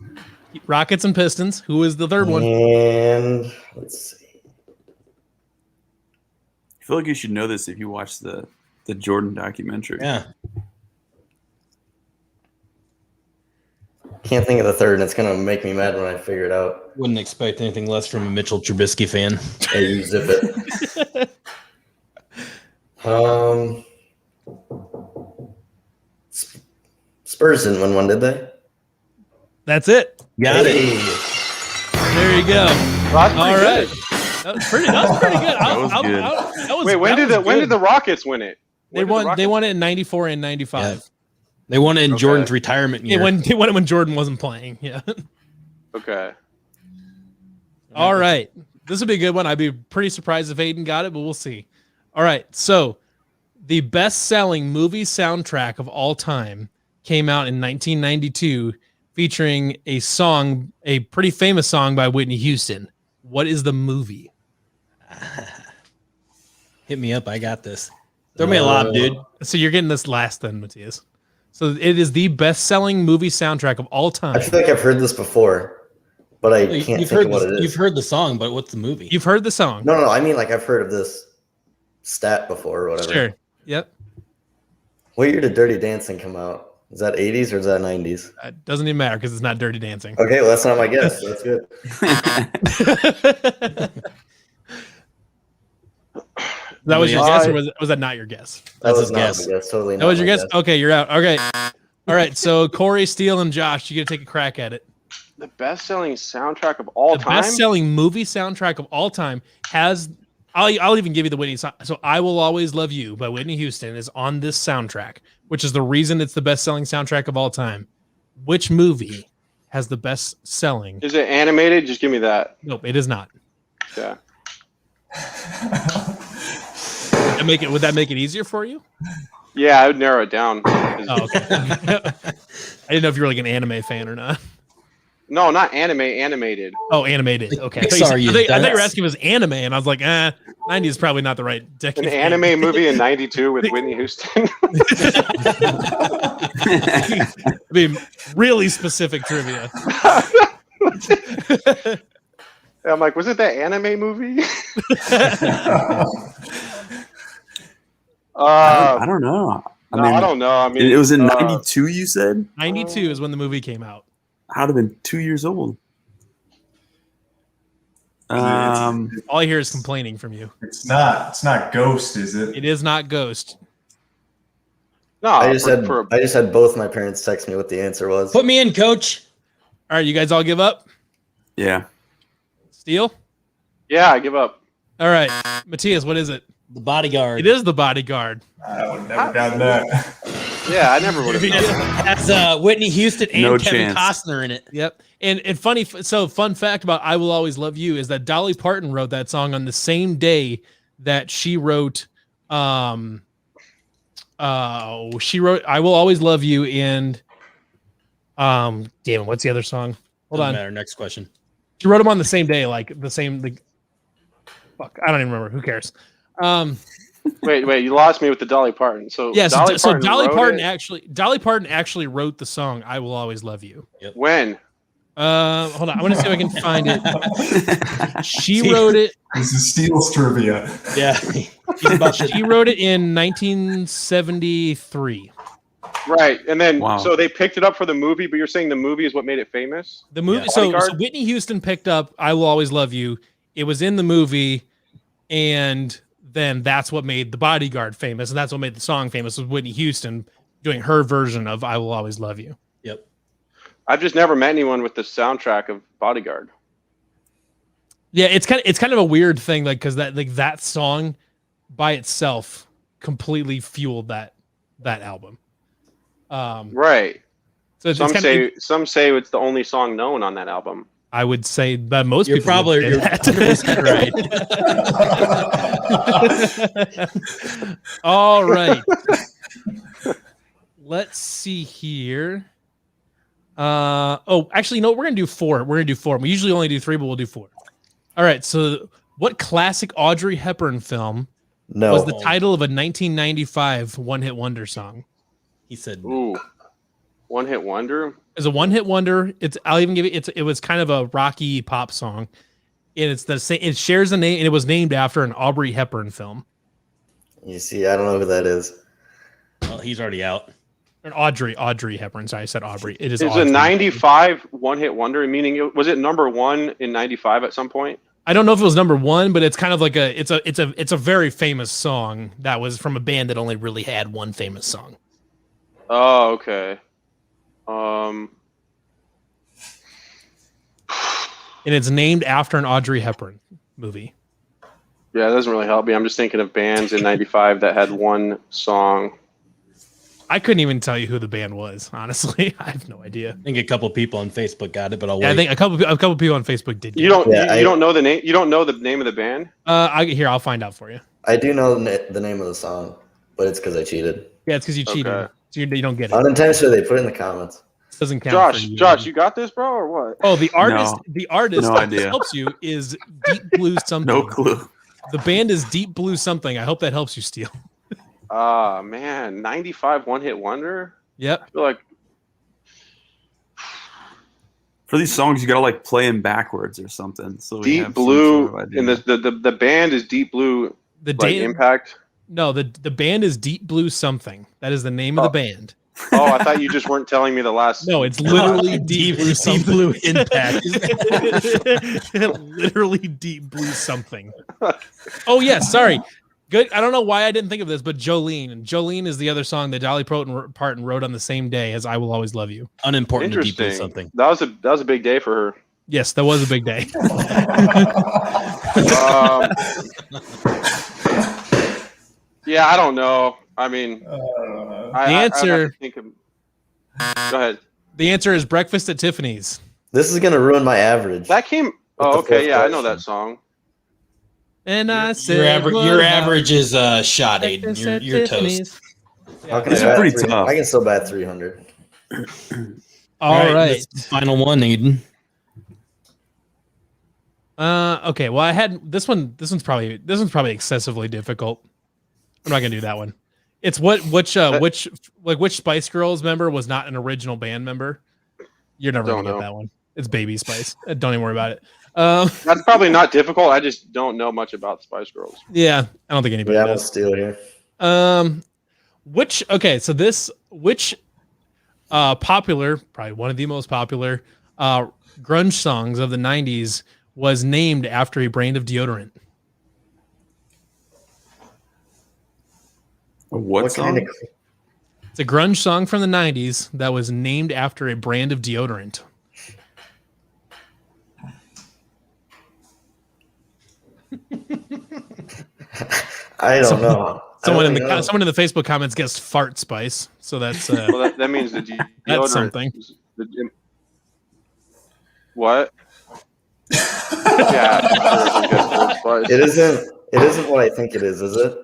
Rockets and Pistons. Who is the third one? And let's see. I feel like you should know this if you watch the Jordan documentary. Yeah. Can't think of the third, and it's gonna make me mad when I figure it out. Wouldn't expect anything less from a Mitchell Trubisky fan. Hey, you zip it. Spurs didn't win one, did they? That's it. Got it. There you go. Well, All right. good. That was pretty good. Wait, when did the Rockets win it? They won it in 94 and 95. They won it in Jordan's retirement year. They won it when Jordan wasn't playing. Yeah. Okay. All right. This would be a good one. I'd be pretty surprised if Aidan got it, but we'll see. All right. So the best-selling movie soundtrack of all time came out in 1992 featuring a song, a pretty famous song by Whitney Houston. What is the movie? Hit me up. I got this. Throw me a lob, dude. So you're getting this last then, Matthias. So it is the best-selling movie soundtrack of all time. I feel like I've heard this before, but I can't think of what it is. You've heard the song, but what's the movie? You've heard the song. No. I mean, like I've heard of this stat before or whatever. Sure. Yep. What year did Dirty Dancing come out? Is that 80s or is that 90s? It doesn't even matter because it's not Dirty Dancing. Okay, well, that's not my guess. That's good. That was your guess, or was that not your guess? That's his guess. Totally not. That was your guess? Okay, you're out. Okay. All right. So Corey, Steele, and Josh, you get to take a crack at it. The best-selling soundtrack of all time? The best-selling movie soundtrack of all time has... I'll even give you the Whitney song. So I Will Always Love You by Whitney Houston is on this soundtrack, which is the reason it's the best-selling soundtrack of all time. Which movie has the best-selling? Is it animated? Just give me that. Nope, it is not. Yeah. Would that make it easier for you? Yeah, I would narrow it down. Oh, okay. I didn't know if you were like an anime fan or not. No, not anime, animated. Oh, animated. Okay. I thought you were asking if it was anime, and I was like, 90 is probably not the right decade. An anime movie in 92 with Whitney Houston. I mean, really specific trivia. I'm like, was it that anime movie? I don't know. I don't know. I mean, it was in 92, you said? 92 is when the movie came out. I'd have been 2 years old. All I hear is complaining from you. It's not Ghost, is it? It is not Ghost. No, I just had both my parents text me what the answer was. Put me in, coach. All right, you guys all give up? Yeah. Steele? Yeah, I give up. All right. Matthias, what is it? The Bodyguard. It is The Bodyguard. I would have never gotten that. Yeah, I never would have done that. That's Whitney Houston and No Kevin chance. Costner in it. Yep. And fun fact about I Will Always Love You is that Dolly Parton wrote that song on the same day that she wrote I Will Always Love You and damn it, what's the other song? Hold on. Matter. Next question. She wrote them on the same day, like the same fuck, I don't even remember. Who cares? Wait, you lost me with the Dolly Parton. So yeah, so Dolly Parton wrote actually wrote the song "I Will Always Love You." Yep. When? Hold on, I want to see if I can find it. She wrote it. This is Steele's trivia. Yeah, she wrote it in 1973. Right, and then Wow. so they picked it up for the movie, but you're saying the movie is what made it famous? The movie. Yeah. So Bodyguard? Whitney Houston picked up "I Will Always Love You." It was in the movie, and then that's what made The Bodyguard famous, and that's what made the song famous, was Whitney Houston doing her version of "I Will Always Love You." Yep. I've just never met anyone with the soundtrack of Bodyguard. Yeah, it's kind of a weird thing, like because that song by itself completely fueled that album. Right. So Some say it's the only song known on that album. I would say that most You're people probably would say that. Right. All right. Let's see here. Actually, no, we're gonna do 4. We're gonna do 4. We usually only do 3, but we'll do 4. All right. So, what classic Audrey Hepburn film was the title of a 1995 one-hit wonder song? He said, "Ooh, one-hit wonder." It's a one-hit wonder. I'll even give it. It was kind of a rocky pop song, and it's the same. It shares a name, and it was named after an Audrey Hepburn film. You see, I don't know who that is. well, he's already out. An Audrey Hepburn. Sorry, I said Aubrey. It is. It's Audrey. a 95 one-hit wonder, meaning was it number 1 in 95 at some point? I don't know if it was number 1, but it's kind of like it's a very famous song that was from a band that only really had one famous song. Oh, okay. And it's named after an Audrey Hepburn movie. Yeah, it doesn't really help me. I'm just thinking of bands in 95 that had one song. I couldn't even tell you who the band was. Honestly, I have no idea. I think a couple people on Facebook got it, but I'll Yeah, wait. I think a couple people on Facebook did. You don't know the name. You don't know the name of the band. I'll find out for you. I do know the name of the song, but it's because I cheated. Yeah, it's because you cheated. Okay. So you don't get it. Unintentionally, they put it in the comments. Doesn't count. Josh, you got this, bro, or what? Oh, the artist No that idea. helps you is Deep Blue something. No clue. The band is Deep Blue something. I hope that helps you, Steele. Man, 95 one-hit wonder. Yep. I feel like For these songs, you gotta like play them backwards or something. So we have Deep some Blue, sort of idea. and the band is Deep Blue. Impact. No, the band is Deep Blue something. That is the name of the band. Oh, I thought you just weren't telling me the last. No, it's literally Deep Blue something. Deep Blue Impact. Literally Deep Blue something. Oh yes, sorry. Good. I don't know why I didn't think of this, but Jolene. And Jolene is the other song that Dolly Parton wrote on the same day as I Will Always Love You. Unimportant to Deep Interesting. Blue something. That was a big day for her. Yes, that was a big day. Yeah, I don't know. I mean, The answer. Go ahead. The answer is Breakfast at Tiffany's. This is gonna ruin my average. That came. Oh, the okay. fourth Yeah, I know question. that song. And I said, Your average is shot, Aidan. You're toast. How can These I are bat pretty 300? tough. I can still bat 300. All right. this is final one, Aidan. Okay. Well, I had this one. This one's probably excessively difficult. I'm not gonna do that one. It's which Spice Girls member was not an original band member. You're never gonna get that one. It's Baby Spice. Don't even worry about it. That's probably not difficult. I just don't know much about Spice Girls. Yeah, I don't think anybody Yeah, I'm does. still here. Which popular, probably one of the most popular grunge songs of the 90s was named after a brand of deodorant? What song? kind of It's a grunge song from the 90s that was named after a brand of deodorant. I don't know. Someone in know. the Facebook comments guessed fart spice, so that's Well, that means the deodorant. that's something. What? Yeah. It isn't what I think it is it?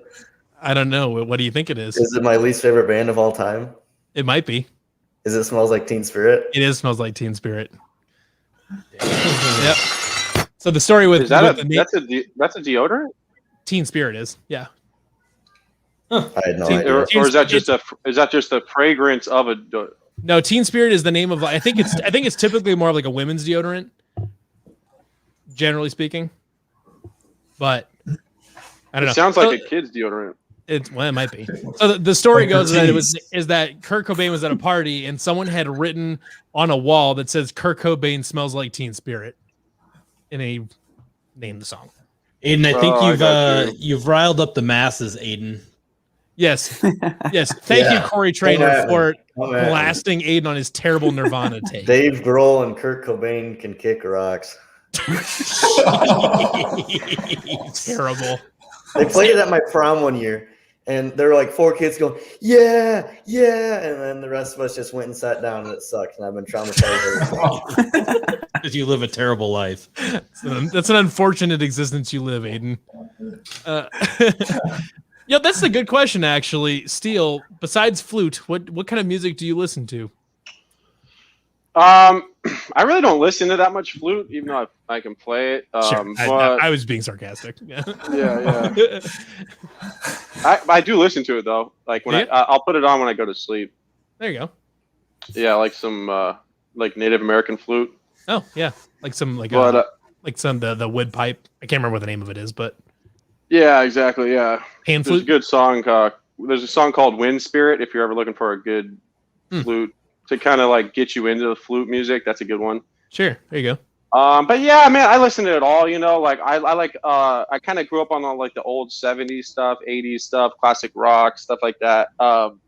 I don't know. What do you think it is? Is it my least favorite band of all time? It might be. Is it Smells Like Teen Spirit? It is Smells Like Teen Spirit. Yep. So the story with, Is that with that's a deodorant? Teen Spirit is I had no Teen- idea. Or is that just a fragrance of a? No, Teen Spirit is the name of. I think it's typically more of like a women's deodorant, generally speaking. But I don't know. It sounds like a kid's deodorant. It might be. So the story goes that Kurt Cobain was at a party and someone had written on a wall that says Kurt Cobain smells like Teen Spirit, and he named the song. Aidan, I think I you've riled up the masses, Aidan. Yes, yes. Thank you, Corey Trainer, for Come at me. blasting Aidan on his terrible Nirvana take. Dave Grohl and Kurt Cobain can kick rocks. Terrible. They played it at my prom one year, and there were like 4 kids going, yeah, yeah, and then the rest of us just went and sat down, and it sucked, and I've been traumatized. Because you live a terrible life. That's an unfortunate existence you live, Aidan. Yeah, that's a good question, actually. Steele, besides Flute, what kind of music do you listen to? I really don't listen to that much Flute, even though I can play it. Sure. But I was being sarcastic. Yeah. yeah. I do listen to it though. Like when I'll put it on when I go to sleep. There you go. Yeah, like some like Native American flute. Oh yeah, like some like some the wood pipe. I can't remember what the name of it is, but yeah, exactly. Yeah, pan there's a flute. good song. There's a song called "Wind Spirit." If you're ever looking for a good flute to kind of like get you into the flute music, that's a good one. Sure, there you go. But yeah, man, I listen to it all. You know, like I like I kind of grew up on like the old '70s stuff, '80s stuff, classic rock stuff like that. I'm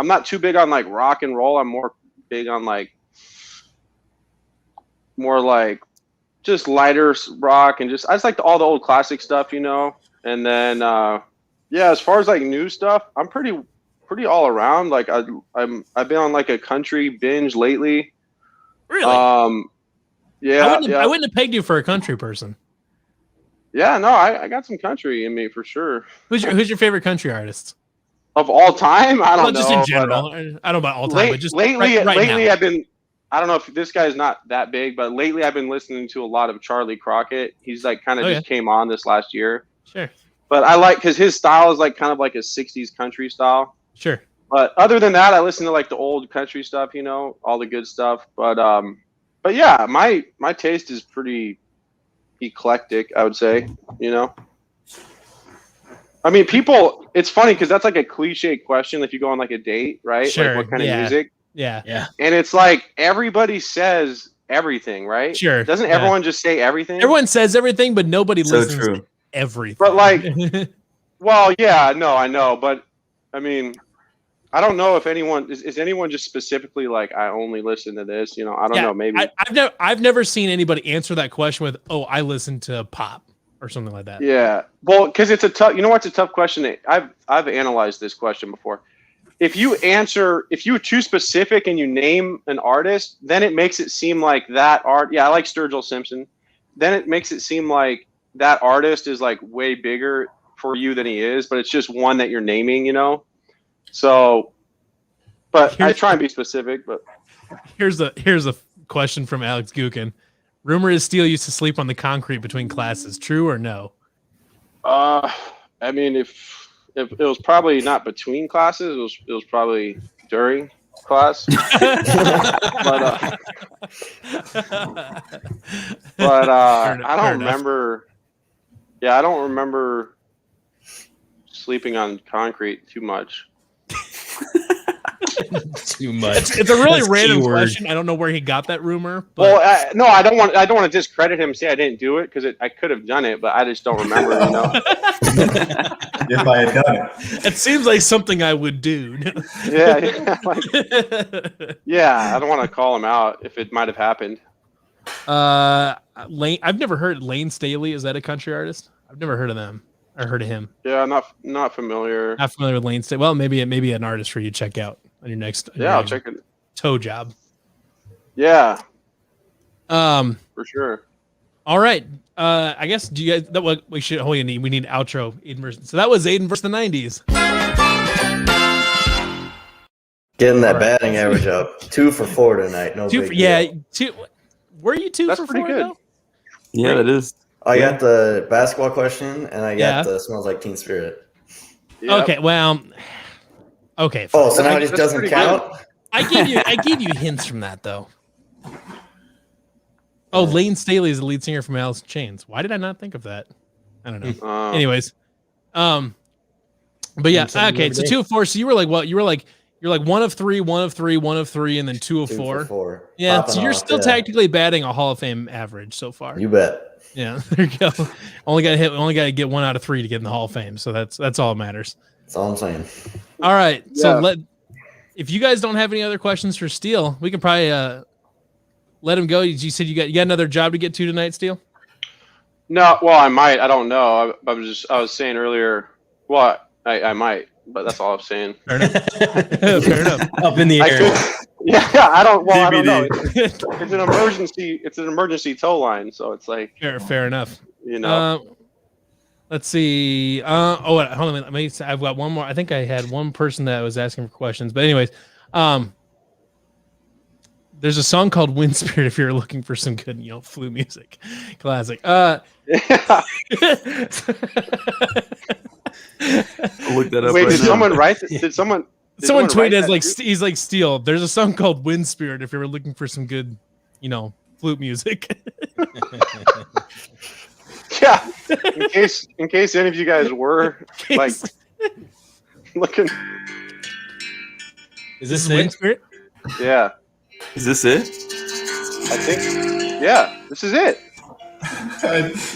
not too big on like rock and roll. I'm more big on like just lighter rock and I just like all the old classic stuff, you know. And then yeah, as far as like new stuff, I'm pretty pretty all around. Like I've been on like a country binge lately. Really? Yeah, I wouldn't have pegged you for a country person. Yeah, no, I got some country in me for sure. Who's your favorite country artist Of all time? I don't know. Just in general. I don't know about all time, but just lately, right lately now. I've been. I don't know if this guy's not that big, but lately I've been listening to a lot of Charlie Crockett. He's like kind of just came on this last year. Sure. But I like because his style is like kind of like a '60s country style. Sure. But other than that, I listen to like the old country stuff, all the good stuff. But yeah, my taste is pretty eclectic, I would say. I mean, people. It's funny because that's like a cliche question if you go on like a date, right? Sure. Like what kind of music? Yeah. And it's like everybody says everything, right? Sure. Doesn't everyone just say everything? Everyone says everything, but nobody So listens true. to everything. But like, well, yeah, no, I know, but I mean, I don't know if anyone is anyone just specifically like I only listen to this. I don't know. Maybe I've never seen anybody answer that question with, "Oh, I listen to pop" or something like that. Yeah, well, because it's a tough. You know what's a tough question? I've analyzed this question before. If you're too specific and you name an artist, then it makes it seem like that art. Yeah, I like Sturgill Simpson. Then it makes it seem like that artist is like way bigger for you than he is, but it's just one that you're naming, So, but I try and be specific. But here's a question from Alex Gukin. Rumor is Steele used to sleep on the concrete between classes. True or no? I mean, if it was probably not between classes, it was probably during class. but I don't remember. Yeah, I don't remember sleeping on concrete too much. Too much. It's a really random question. I don't know where he got that rumor. But... Well, no, I don't want to discredit him and say I didn't do it because I could have done it, but I just don't remember. If I had done it, it seems like something I would do. Yeah, yeah. I don't want to call him out if it might have happened. Lane. I've never heard Lane Staley. Is that a country artist? I've never heard of them. Or heard of him. Yeah, not familiar. Not familiar with Lane Staley. Well, maybe an artist for you to check out on your next. I'll check it. Toe job. Yeah. For sure. All right. I guess do you guys that what we should we need outro Aidan versus. So that was Aidan versus the 90s. Getting that batting average up. 2 for 4 tonight. No big deal. 2. Were you 2 That's for pretty 4? good. Though? Yeah, that is. I got the basketball question, and I got the smells like Teen Spirit. Yep. Okay, well, okay. Oh, so now it just That's doesn't pretty count? I gave you hints from that though. Oh, Lane Staley is the lead singer from Alice in Chains. Why did I not think of that? I don't know. Anyways, but yeah, okay. So 2 of 4. So you were like, well, you're like 1 of 3, 1 of 3, 1 of 3, and then 2 of 2 4. for 4. Yeah, Popping so you're off, still technically batting a Hall of Fame average so far. You bet. Yeah, there you go. Only got to get 1 out of 3 to get in the Hall of Fame. So that's all that matters. That's all I'm saying. All right. So if you guys don't have any other questions for Steele, we can probably let him go. You said you got another job to get to tonight, Steele? No, well, I might. I don't know. I was saying earlier. Well, I might, but that's all I'm saying. Fair enough. Fair enough. Up in the air. Yeah, I don't know. It's an emergency. It's an emergency tow line, so it's like fair enough. Let's see. Hold on. Let me. I've got one more. I think I had one person that was asking for questions, but anyways, there's a song called "Wind Spirit" if you're looking for some good, Flute music, classic. Look that up. Wait, right did now. someone write this? Did someone tweeted as that like too? he's like Steele. There's a song called "Wind Spirit" if you're looking for some good, flute music. Yeah, in case any of you guys were like looking. Is this Wind it? Spirit? Yeah, Is this it? I think. Yeah, this is it.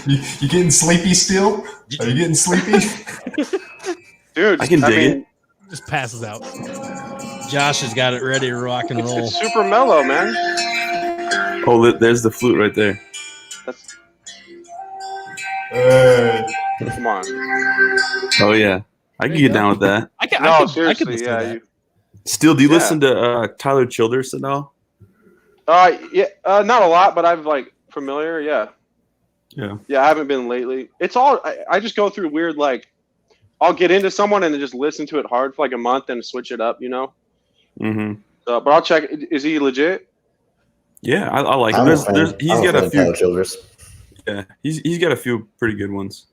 You getting sleepy still? Are you getting sleepy? Dude, I can dig it. Just passes out. Josh has got it ready to rock and roll. It's super mellow, man. Oh, there's the flute right there. That's, Uh, come on. Oh yeah, I can get down with that. I I could seriously, listen to yeah. that. Still, do you Yeah. listen to Tyler Childers at all? Yeah, not a lot, but I've like familiar. Yeah. Yeah. I haven't been lately. It's all I just go through weird like I'll get into someone and then just listen to it hard for like a month and switch it up, Mm-hmm. But I'll check. Is he legit? Yeah, I like him. I'm a fan. He's I'm got a a fan of few. Tyler Childers. Yeah, he's got a few pretty good ones.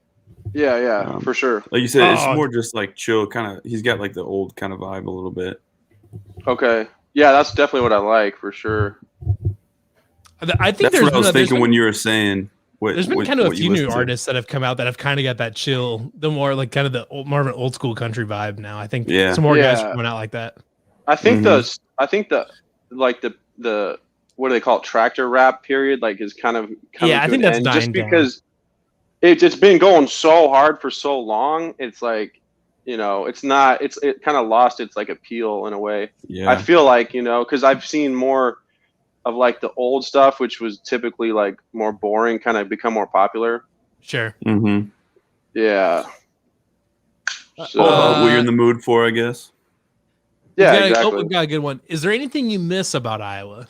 Yeah, for sure. Like you said, it's Oh. more just like chill kind of. He's got like the old kind of vibe a little bit. Okay. Yeah, that's definitely what I like for sure. I think That's what I was thinking been, when you were saying. there's been kind of a few new artists. artists that have come out that have kind of got that chill, the more like kind of the more of an old school country vibe now. I think some more guys are coming out like that. I think like the what do they call it, tractor rap period, like is kind of coming I to think an that's end dying just down. because it's been going so hard for so long. It's like, it's not, it kind of lost its like appeal in a way. Yeah. I feel like, because I've seen more of like the old stuff, which was typically like more boring, kind of become more popular. Sure. Mm-hmm. Yeah. So, What you're in the mood for, I guess. yeah, Oh, exactly. we've got a good one. Is there anything you miss about Iowa?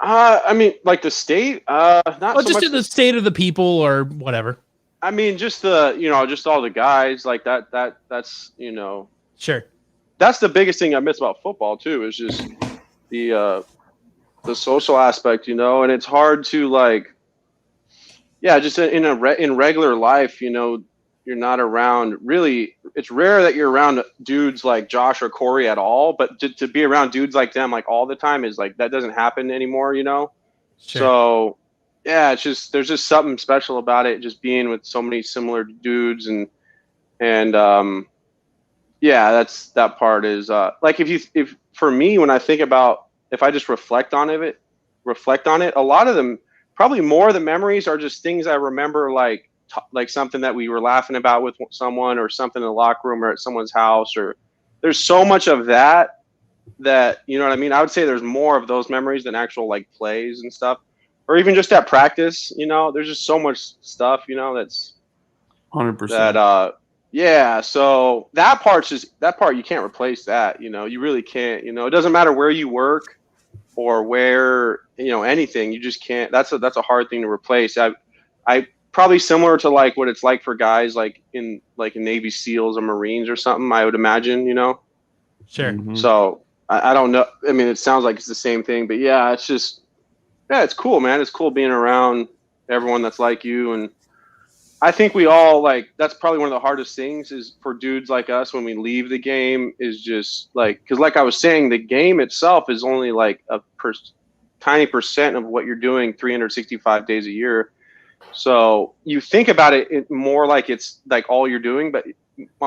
I mean, like the state, not Well, so just much in the state of the people or whatever. I mean, just just all the guys like that's, Sure. that's the biggest thing I miss about football too, is just the social aspect, and it's hard to like, just in regular life, you're not around really. It's rare that you're around dudes like Josh or Corey at all, but to be around dudes like them like all the time is like, that doesn't happen anymore, Sure. So yeah, it's just, there's just something special about it, just being with so many similar dudes and that part is like, if for me, when I think about, if I just reflect on it, a lot of them, probably more of the memories are just things I remember, like something that we were laughing about with someone, or something in the locker room or at someone's house, or there's so much of that, you know what I mean? I would say there's more of those memories than actual like plays and stuff, or even just at practice, there's just so much stuff, that's 100%. so that part you can't replace that, you really can't, it doesn't matter where you work or where, anything, you just can't, that's a hard thing to replace. I probably similar to like what it's like for guys like in Navy SEALs or Marines or something, I would imagine, Sure. Mhm. So I don't know. I mean, it sounds like it's the same thing, but yeah, it's just, it's cool, man. It's cool being around everyone that's like you. And I think we all like, that's probably one of the hardest things is for dudes like us when we leave the game, is just like, because like I was saying, the game itself is only like a tiny percent of what you're doing 365 days a year. So you think about it more like it's like all you're doing, but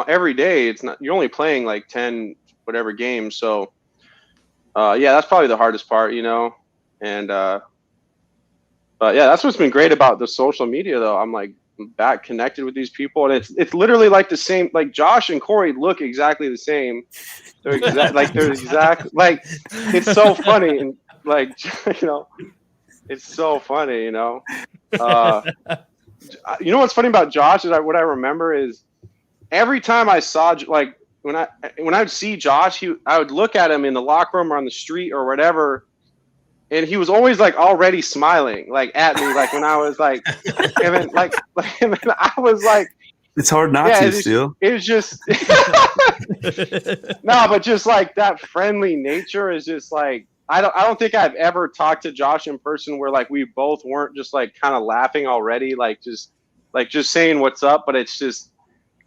every day it's not, you're only playing like 10 whatever games. So that's probably the hardest part, and but yeah, that's what's been great about the social media though. I'm like back connected with these people, and it's literally like the same, like Josh and Corey look exactly the same. They're exact like it's so funny, and like it's so funny, you know what's funny about Josh is what I remember is every time I saw, like when I would see Josh, I would look at him in the locker room or on the street or whatever, and he was always like already smiling like at me, like when I was like, and then I was like, it's hard not to Steele. It was just no, but just like that friendly nature is just like, I don't think I've ever talked to Josh in person where like we both weren't just like kind of laughing already, like just saying what's up. But it's just,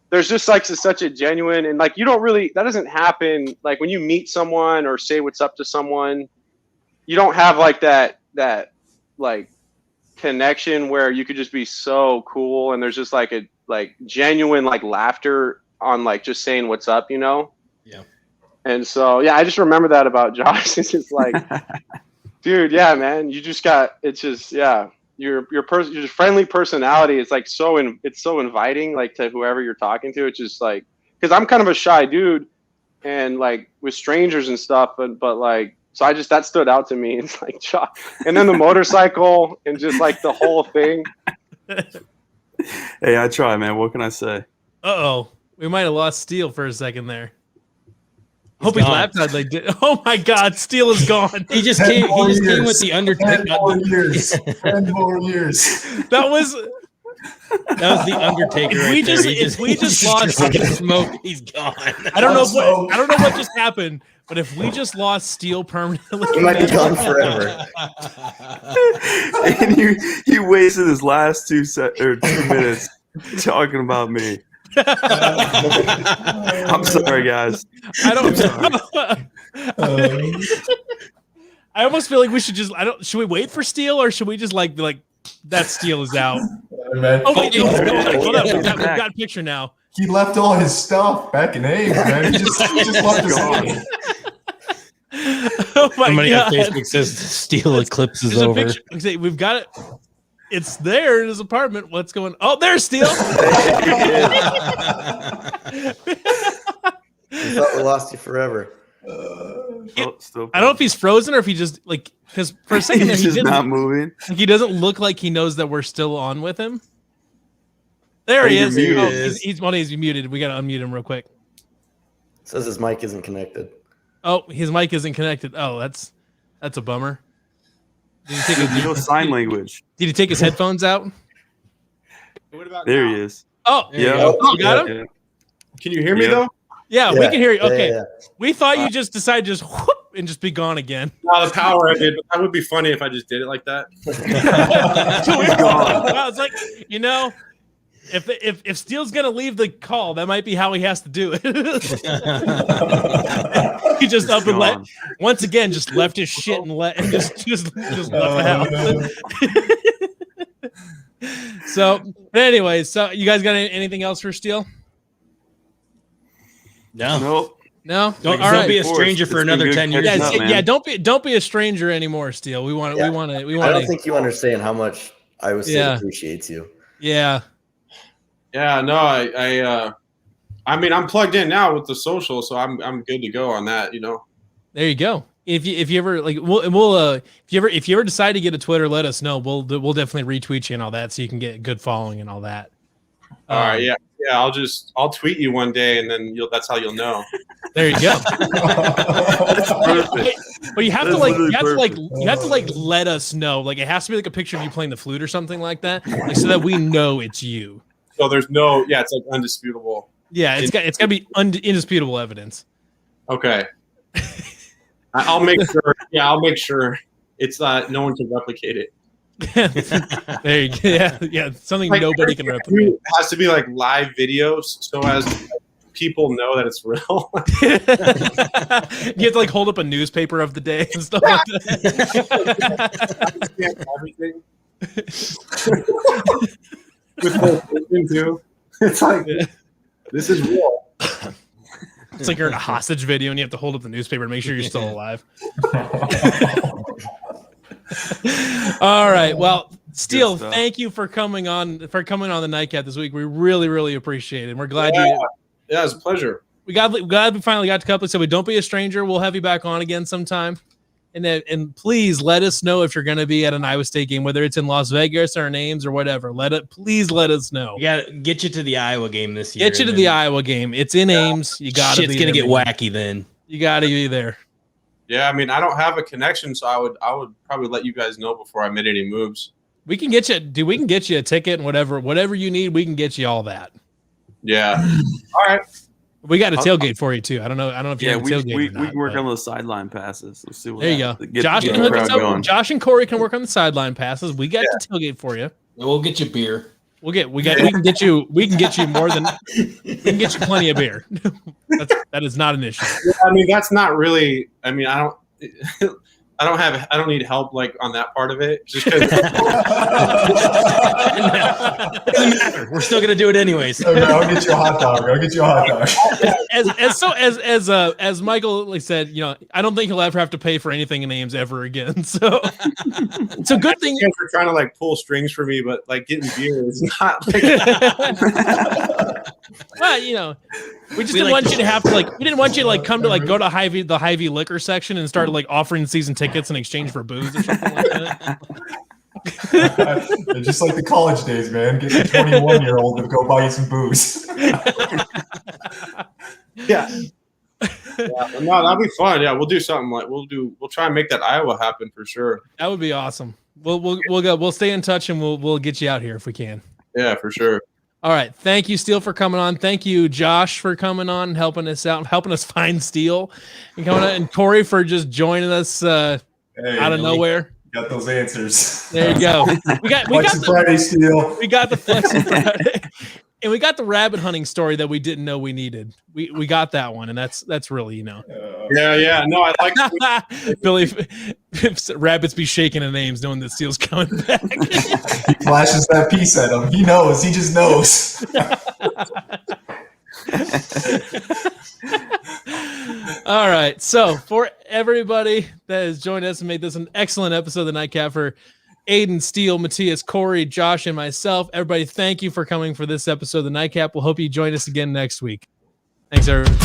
there's just like such a genuine, and like you don't really, that doesn't happen like when you meet someone or say what's up to someone, you don't have like that like connection where you could just be so cool and there's just like a like genuine like laughter on like just saying what's up, Yeah. And so, yeah, I just remember that about Josh. It's just like, dude, yeah, man, you just got, it's just, yeah, your friendly personality is like it's so inviting, like to whoever you're talking to. It's just like, because I'm kind of a shy dude and like with strangers and stuff, but like, so that stood out to me. It's like, Josh, and then the motorcycle and just like the whole thing. Hey, I try, man. What can I say? Uh-oh. We might have lost Steele for a second there. He's Hope his gone. laptop like did. Oh my God, Steele is gone. He just came. He just came with the Undertaker. 10 more years. 10 more years. That was the Undertaker. If we just lost smoke, he's gone. I don't know what just happened, but if we just lost Steele permanently, He might be gone forever. And he wasted his last 2 minutes talking about me. I'm sorry, guys. I don't. I almost feel like we should just. Should we wait for Steele or should we just like that Steele is out? Oh wait, hold up. We've got a picture now. He left all his stuff back in Ames, man. He just left his stuff. Oh my Somebody God. on Facebook says Steele eclipse is There's a over. picture. Okay, we've got it. It's there in his apartment. What's going? Oh, there's Steele. We thought we lost you forever. Still I don't know if he's frozen or if he just because for a second there, he's just not moving. he doesn't look like he knows that we're still on with him. There he you're is. muted. Oh, he's muted. We got to unmute him real quick. Says his mic isn't connected. Oh, his mic isn't connected. Oh, that's a bummer. Did he take No sign language. Did he take his headphones out? What about There now? he is. Oh, Yeah. you got him? Yeah. Can you hear me Yeah. though? Yeah, we can hear you. Okay. Yeah. We thought you just decided to just whoop and just be gone again. No, the power I did, but that would be funny if I just did it like that. I was like, if Steele's gonna leave the call, that might be how he has to do it. He just up and once again just left his shit and just left the house. So, anyways, so you guys got anything else for Steele? No. Nope. No. Don't All be right. a stranger for It's been another good 10 years. catching Yeah, up, man. don't be a stranger anymore, Steele. We want Yeah. we want I don't to. think you understand how much Iowa State appreciates you. Yeah. Yeah, no, I mean, I'm plugged in now with the social, so I'm good to go on that. There you go. If you ever we'll if you ever decide to get a Twitter, let us know. We'll definitely retweet you and all that, so you can get good following and all that. All right, yeah. I'll tweet you one day, and then that's how you'll know. There you go. But you have to let us know. Like it has to be like a picture of you playing the flute or something like that, so that we know it's you. So there's it's like undisputable. Yeah, it's got to be indisputable evidence. Okay. I'll make sure. Yeah, I'll make sure it's no one can replicate it. There you go. Yeah, something Like, nobody can replicate. It has to be like live videos, so as people know that it's real. You have to like hold up a newspaper of the day and stuff like that. Everything. With the thing too. It's like this is real. It's like you're in a hostage video and you have to hold up the newspaper to make sure you're still alive. All right. Well, Steele, thank you for coming on the Nightcap this week. We really, really appreciate it. We're glad Yeah, it's a pleasure. we finally got to couple. So don't be a stranger. We'll have you back on again sometime. And please let us know if you're going to be at an Iowa State game, whether it's in Las Vegas or in Ames or whatever. Please let us know. We got to get you to the Iowa game this year. Get you to the Iowa game. It's in Ames. You got to be. Shit's going to get wacky then. You got to be there. Yeah, I mean, I don't have a connection, so I would probably let you guys know before I made any moves. We can get you. We can get you a ticket and whatever you need. We can get you all that. Yeah. All right. We got a tailgate for you too. I don't know if you have a tailgate. we or not, can work but- on those sideline passes. Let's see what There you go. happens. Josh Get can the hook us crowd up. going. Josh and Corey can work on the sideline passes. We got the tailgate for you. We'll get you beer. We can get you more than we can get you plenty of beer. That is not an issue. Yeah, I mean, that's not really. I mean, I don't need help like on that part of it. Just because. Doesn't matter. We're still gonna do it anyways. Okay, I'll get you a hot dog. As Michael said, I don't think he'll ever have to pay for anything in Ames ever again. So it's a good thing. You guys are trying to like pull strings for me, but like getting beer is not. Like, well, we just didn't want you to have to we didn't want you to come to go to the Hy-Vee liquor section and start offering season tickets in exchange for booze or something like that. Just like the college days, man. Get the 21-year-old to go buy you some booze. Yeah. Yeah, no, that'll be fun. Yeah, we'll do something like we'll try and make that Iowa happen for sure. That would be awesome. We'll stay in touch and we'll get you out here if we can. Yeah, for sure. All right. Thank you, Steele, for coming on. Thank you, Josh, for coming on and helping us out, helping us find Steele, and coming on, and Corey for just joining us out of nowhere. Got those answers. There you go. We got Friday, Steele. We got the Flexing Friday. And we got the rabbit hunting story that we didn't know we needed. We got that one, and that's really, Yeah. No, I like Billy. If rabbits be shaking their names, knowing that Steele's coming back. He flashes that piece at him. He knows. He just knows. All right. So for everybody that has joined us and made this an excellent episode of the Nightcap, for Aidan, Steele, Matthias, Corey, Josh, and myself, everybody, thank you for coming for this episode of the Nightcap. We'll hope you join us again next week. Thanks, everyone.